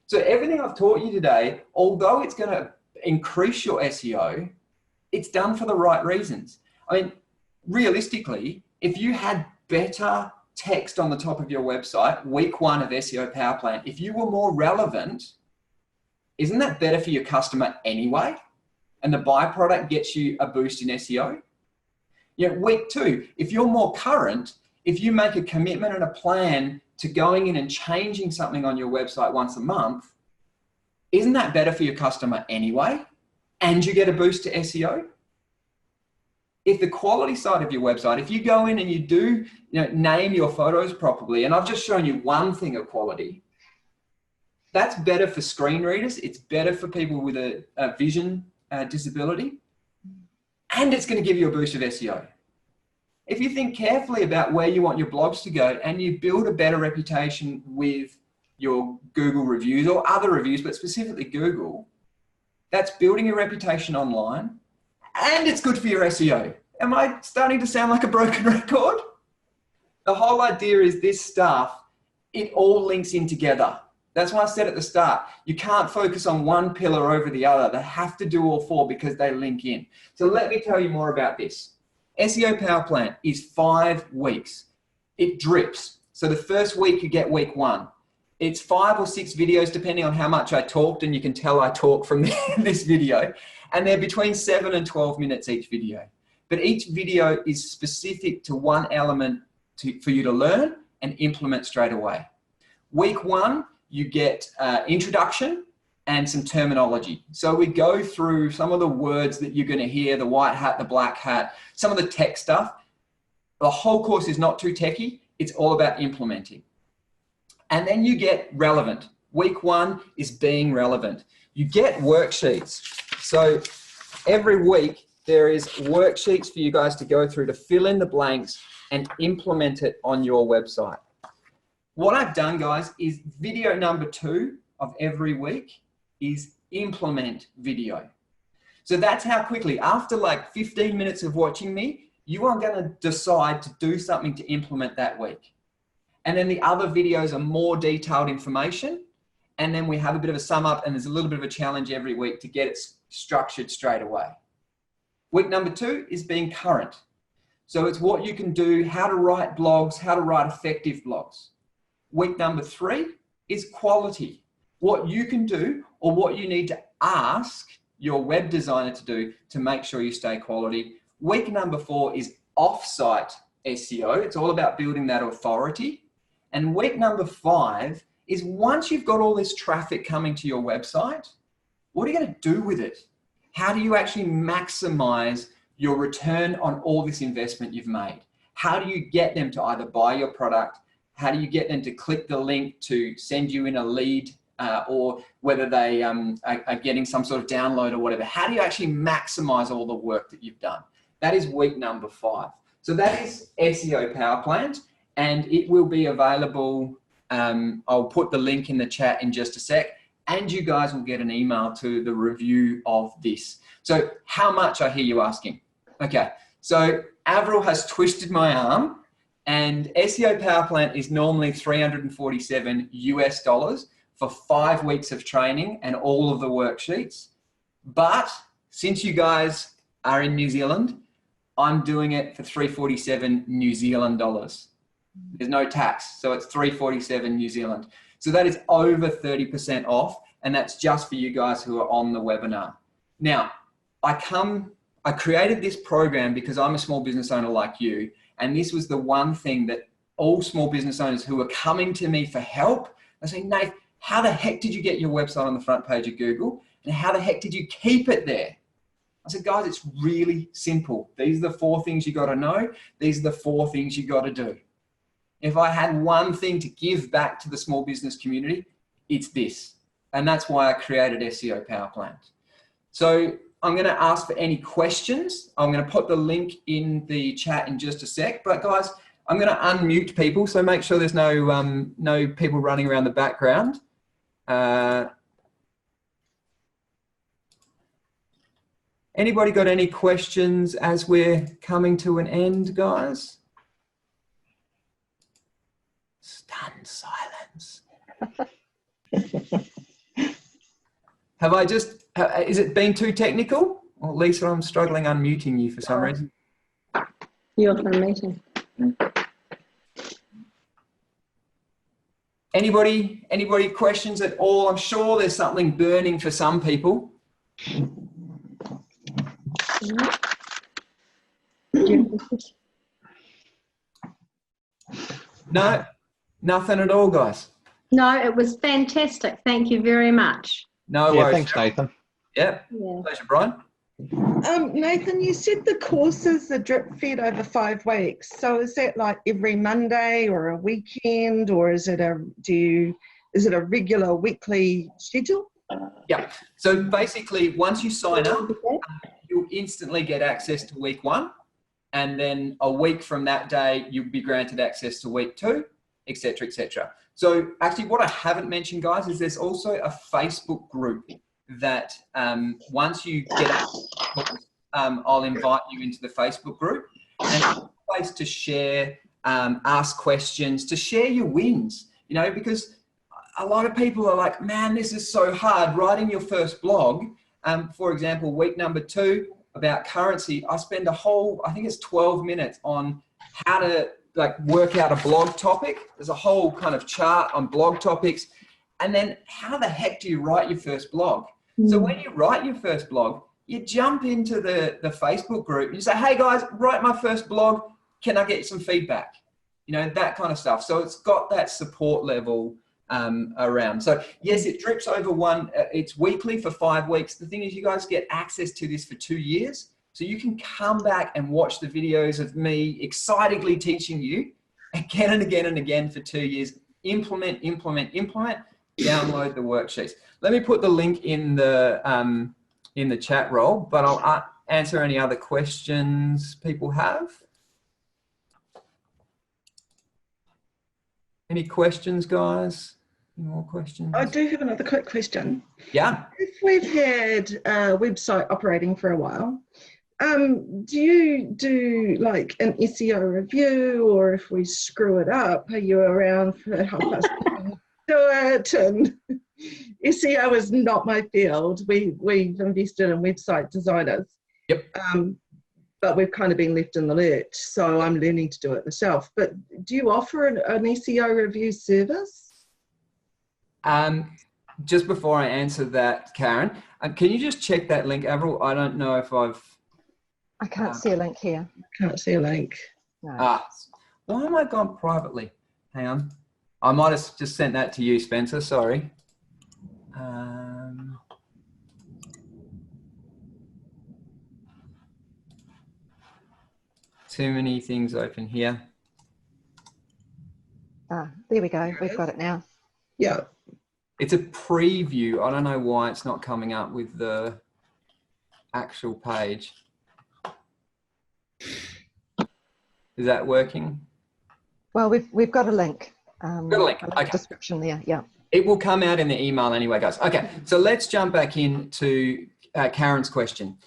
So everything I've taught you today, although it's going to increase your SEO, it's done for the right reasons. I mean, realistically, if you had better text on the top of your website, week 1 of SEO Power Plan, if you were more relevant, isn't that better for your customer anyway? And the byproduct gets you a boost in SEO. You know, week 2, if you're more current, if you make a commitment and a plan to going in and changing something on your website once a month, isn't that better for your customer anyway? And you get a boost to SEO? If the quality side of your website, if you go in and you do, name your photos properly, and I've just shown you one thing of quality, that's better for screen readers. It's better for people with a vision disability, and it's going to give you a boost of SEO. If you think carefully about where you want your blogs to go and you build a better reputation with your Google reviews or other reviews, but specifically Google, that's building your reputation online and it's good for your SEO. Am I starting to sound like a broken record? The whole idea is this stuff, it all links in together. That's why I said at the start, you can't focus on one pillar over the other. They have to do all 4 because they link in. So let me tell you more about this. SEO Power Plan is 5 weeks. It drips. So the first week you get week 1. It's 5 or 6 videos depending on how much I talked, and you can tell I talk from this video. And they're between 7 and 12 minutes each video. But each video is specific to one element for you to learn and implement straight away. Week 1, you get introduction and some terminology. So we go through some of the words that you're going to hear, the white hat, the black hat, some of the tech stuff. The whole course is not too techy. It's all about implementing. And then you get relevant. Week 1 is being relevant. You get worksheets. So every week there is worksheets for you guys to go through to fill in the blanks and implement it on your website. What I've done, guys, is video number 2 of every week is implement video. So that's how quickly, after like 15 minutes of watching me, you are going to decide to do something to implement that week. And then the other videos are more detailed information. And then we have a bit of a sum up, and there's a little bit of a challenge every week to get it structured straight away. Week number 2 is being current. So it's what you can do, how to write blogs, how to write effective blogs. Week number 3 is quality. What you can do or what you need to ask your web designer to do to make sure you stay quality. Week number 4 is offsite SEO. It's all about building that authority. And week number 5 is once you've got all this traffic coming to your website, what are you going to do with it? How do you actually maximize your return on all this investment you've made? How do you get them to either buy your product? How do you get them to click the link to send you in a lead, or whether they are getting some sort of download or whatever? How do you actually maximize all the work that you've done? That is week number 5. So that is SEO Power Plant, and it will be available. I'll put the link in the chat in just a sec, and you guys will get an email to the review of this. So how much, I hear you asking? Okay, so Avril has twisted my arm, and SEO Power Plant is normally $347 US for 5 weeks of training and all of the worksheets. But since you guys are in New Zealand, I'm doing it for $347 New Zealand dollars. There's no tax, so it's $347 New Zealand. So that is over 30% off, and that's just for you guys who are on the webinar. Now, I created this program because I'm a small business owner like you, and this was the one thing that all small business owners who are coming to me for help, they say, Nate, how the heck did you get your website on the front page of Google? And how the heck did you keep it there? I said, guys, it's really simple. These are the 4 things you got to know. These are the 4 things you got to do. If I had one thing to give back to the small business community, it's this. And that's why I created SEO Power Plant. So I'm going to ask for any questions. I'm going to put the link in the chat in just a sec. But guys, I'm going to unmute people, so make sure there's no people running around the background. Anybody got any questions as we're coming to an end, guys? Stunned silence. Have I just, is it been too technical? Well, Lisa, I'm struggling unmuting you for some reason. You're unmuting. Anybody questions at all? I'm sure there's something burning for some people. No, nothing at all, guys. No, it was fantastic. Thank you very much. No Yeah, worries. thanks, Nathan. Yep. Yeah. Pleasure, Brian. Nathan, you said the courses are drip fed over 5 weeks. So is that like every Monday or a weekend, or is it a regular weekly schedule? Yeah. So basically, once you sign up, you'll instantly get access to week 1, and then a week from that day, you'll be granted access to week 2, etc., etc. So actually, what I haven't mentioned, guys, is there's also a Facebook group that once you get access, I'll invite you into the Facebook group, and it's a place to share, ask questions, to share your wins. You know, because a lot of people are like, man, this is so hard writing your first blog. For example, week number 2 about currency, I spend a whole, I think it's 12 minutes on how to like work out a blog topic. There's a whole kind of chart on blog topics. And then how the heck do you write your first blog? So when you write your first blog, you jump into the Facebook group and you say, hey guys, write my first blog. Can I get some feedback? You know, that kind of stuff. So it's got that support level around. So yes, it drips over it's weekly for 5 weeks. The thing is, you guys get access to this for 2 years. So you can come back and watch the videos of me excitedly teaching you again and again and again for 2 years. Implement, download the worksheets. Let me put the link in the chat roll, but I'll answer any other questions people have. Any questions, guys? Any more questions? I do have another quick question. Yeah. If we've had a website operating for a while, Do you do like an SEO review, or if we screw it up, are you around for help us do it? And SEO is not my field. We've invested in website designers. Yep. But we've kind of been left in the lurch, so I'm learning to do it myself. But do you offer an SEO review service? Just before I answer that, Karen, can you just check that link, Avril? I don't know if I can't see a link here. Can't see a link. No. Why am I gone privately? Hang on. I might have just sent that to you, Spencer. Sorry. Too many things open here. There we go. We've got it now. Yeah. It's a preview. I don't know why it's not coming up with the actual page. Is that working? Well, we've got a link. Got a link. Okay. Description there. Yeah. It will come out in the email anyway, guys. Okay, so let's jump back into Karen's question.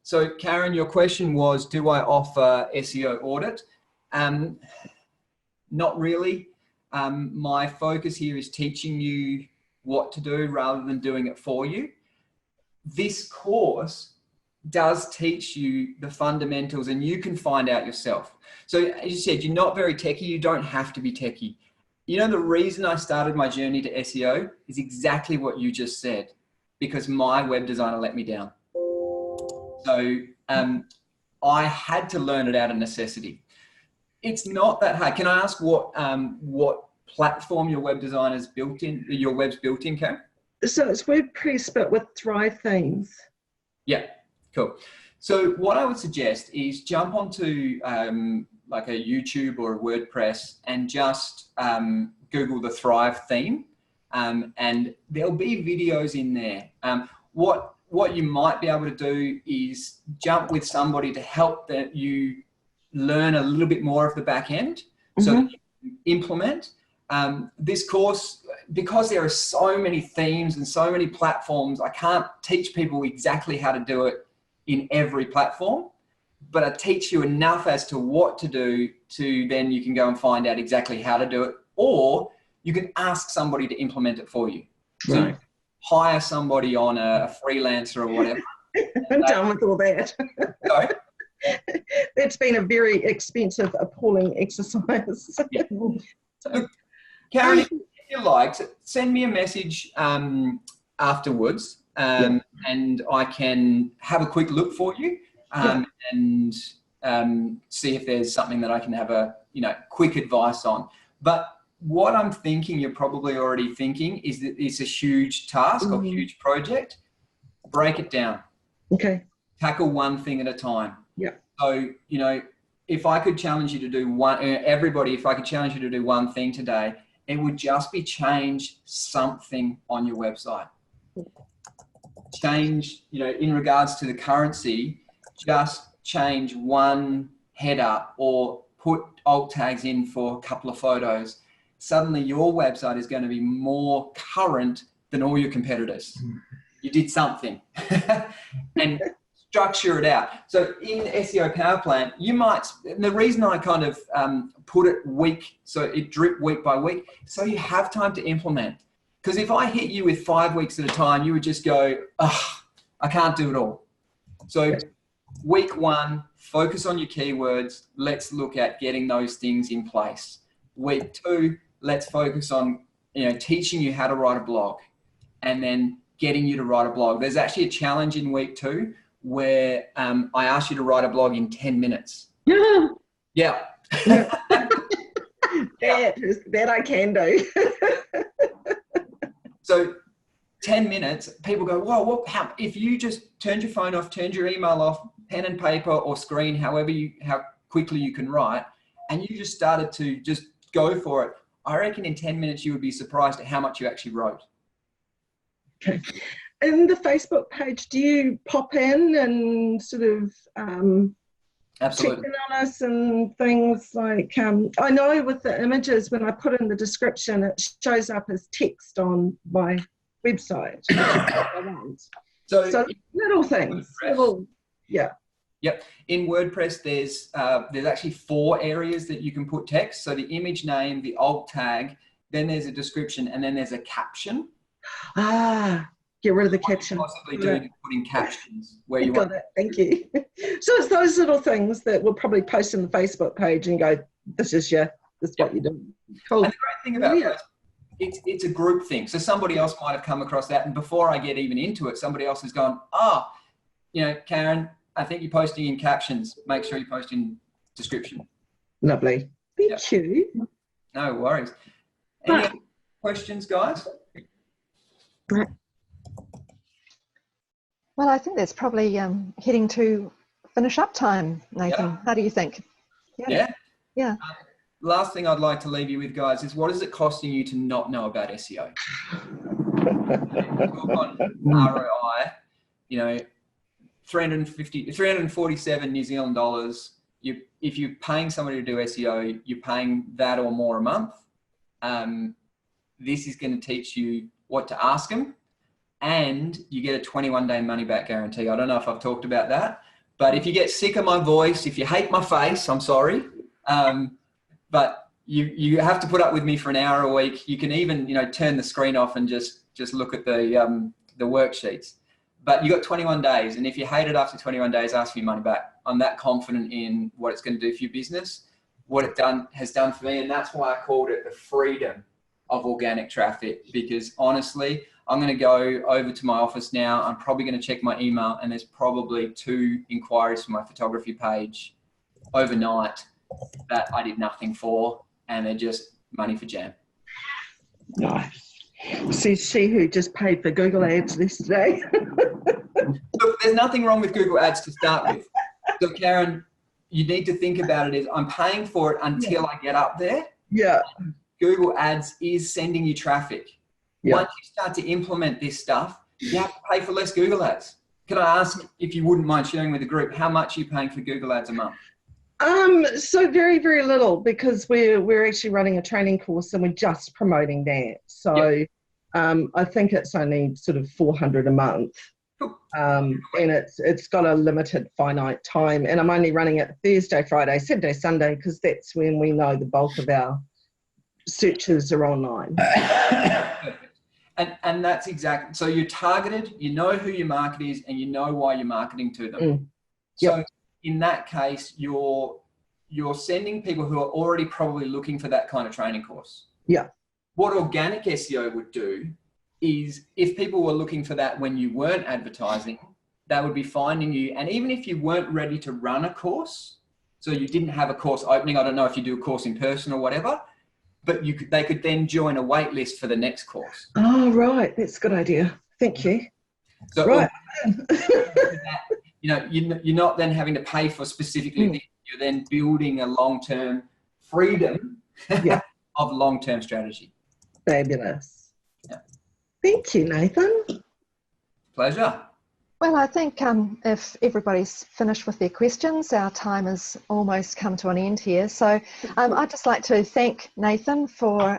So Karen, your question was, do I offer SEO audit? Not really. My focus here is teaching you what to do rather than doing it for you. This course does teach you the fundamentals, and you can find out yourself. So as you said, you're not very techie. You don't have to be techie. You know, the reason I started my journey to SEO is exactly what you just said, because my web designer let me down. So I had to learn it out of necessity. It's not that hard. Can I ask what platform your web designer's built in, your web's built in, Karen? So it's WordPress, but with Thrive themes. Yeah, cool. So what I would suggest is jump onto like a YouTube or a WordPress and just Google the Thrive theme, and there'll be videos in there. What you might be able to do is jump with somebody to help that you learn a little bit more of the back end, so that you can implement. This course, because there are so many themes and so many platforms, I can't teach people exactly how to do it in every platform, but I teach you enough as to what to do to then you can go and find out exactly how to do it, or you can ask somebody to implement it for you. Right. So hire somebody on a freelancer or whatever. I'm done with all that. Sorry? That's been a very expensive, appalling exercise. Yeah. Look, Karen, if you like, send me a message afterwards, and I can have a quick look for you, and see if there's something that I can have a quick advice on. But what I'm thinking, you're probably already thinking, is that it's a huge task or huge project. Break it down. Okay. Tackle one thing at a time. Yeah. So, if I could challenge you to do if I could challenge you to do one thing today, it would just be change something on your website. Change, in regards to the currency, just change one header or put alt tags in for a couple of photos. Suddenly your website is going to be more current than all your competitors. You did something. And structure it out. So in SEO Power Plant, you might, and the reason I kind of put it week, so it drip week by week, so you have time to implement. Because if I hit you with 5 weeks at a time, you would just go, I can't do it all. So week 1, focus on your keywords. Let's look at getting those things in place. Week 2, let's focus on teaching you how to write a blog, and then getting you to write a blog. There's actually a challenge in week 2 where I asked you to write a blog in 10 minutes. Yeah. That I can do. So 10 minutes, people go, whoa, if you just turned your phone off, turned your email off, pen and paper or screen, how quickly you can write, and you just started to just go for it, I reckon in 10 minutes you would be surprised at how much you actually wrote. Okay. In the Facebook page, do you pop in and sort of Absolutely. check in on us and things like, I know with the images, when I put in the description, it shows up as text on my website. So little things. Yeah. Yep. In WordPress, there's actually 4 areas that you can put text. So the image name, the alt tag, then there's a description, and then there's a caption. Ah, get rid of the caption. Possibly do to put in captions where you Got want. it. Thank you. So it's those little things that we'll probably post on the Facebook page and go, this is what you do. Cool. And the great thing about Facebook, it's a group thing. So somebody else might have come across that, and before I get even into it, somebody else has gone, oh, you know, Karen, I think you're posting in captions. Make sure you post in description. Lovely. Thank you. No worries. Any other questions, guys? Well, I think that's probably heading to finish up time, Nathan. Yeah. How do you think? Yeah. Last thing I'd like to leave you with, guys, is what is it costing you to not know about SEO? On ROI, you know, 347 New Zealand dollars. If you're paying somebody to do SEO, you're paying that or more a month. This is going to teach you what to ask them, and you get a 21-day money-back guarantee. I don't know if I've talked about that, but if you get sick of my voice, if you hate my face, I'm sorry, but you have to put up with me for an hour a week. You can even, you know, turn the screen off and just look at the worksheets. But you got 21 days, and if you hate it after 21 days, ask for your money back. I'm that confident in what it's going to do for your business, what it has done for me, and that's why I called it the freedom of organic traffic. Because honestly, I'm going to go over to my office now. I'm probably going to check my email, and there's probably 2 inquiries from my photography page overnight that I did nothing for, and they're just money for jam. Nice. See, she who just paid for Google Ads yesterday. Look, there's nothing wrong with Google Ads to start with. So Karen, you need to think about it as I'm paying for it until I get up there. Yeah. Google Ads is sending you traffic. Yeah. Once you start to implement this stuff, you have to pay for less Google Ads. Can I ask, if you wouldn't mind sharing with the group, how much are you paying for Google Ads a month? So very, very little, because we're actually running a training course and we're just promoting that. So I think it's only sort of $400 a month. And it's got a limited finite time, and I'm only running it Thursday, Friday, Saturday, Sunday, because that's when we know the bulk of our searches are online. And that's exactly, so you're targeted, you know who your market is, and you know why you're marketing to them. So in that case, you're sending people who are already probably looking for that kind of training course. Yeah. What organic SEO would do is, if people were looking for that when you weren't advertising, that would be finding you. And even if you weren't ready to run a course, so you didn't have a course opening, I don't know if you do a course in person or whatever, but they could then join a wait list for the next course. Oh, right. That's a good idea. Thank you. So right. You know, you're not then having to pay for specifically this. You're then building a long-term freedom of long-term strategy. Fabulous. Yeah. Thank you, Nathan. Pleasure. Well, I think if everybody's finished with their questions, our time has almost come to an end here. So I'd just like to thank Nathan for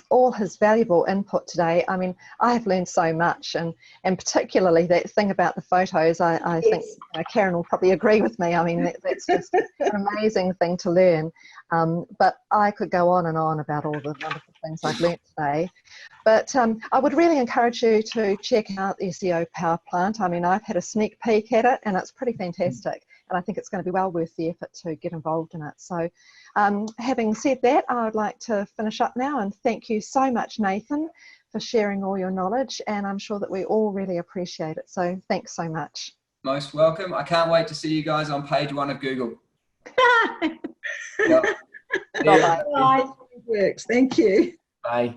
all his valuable input today. I mean, I have learned so much, and particularly that thing about the photos. I think Karen will probably agree with me. I mean, that's just an amazing thing to learn. But I could go on and on about all the wonderful things I've learned today. But I would really encourage you to check out the SEO Power Plant. I mean, I've had a sneak peek at it, and it's pretty fantastic. And I think it's going to be well worth the effort to get involved in it. So having said that, I would like to finish up now and thank you so much, Nathan, for sharing all your knowledge. And I'm sure that we all really appreciate it. So thanks so much. Most welcome. I can't wait to see you guys on page 1 of Google. Bye-bye. Thank you. Bye.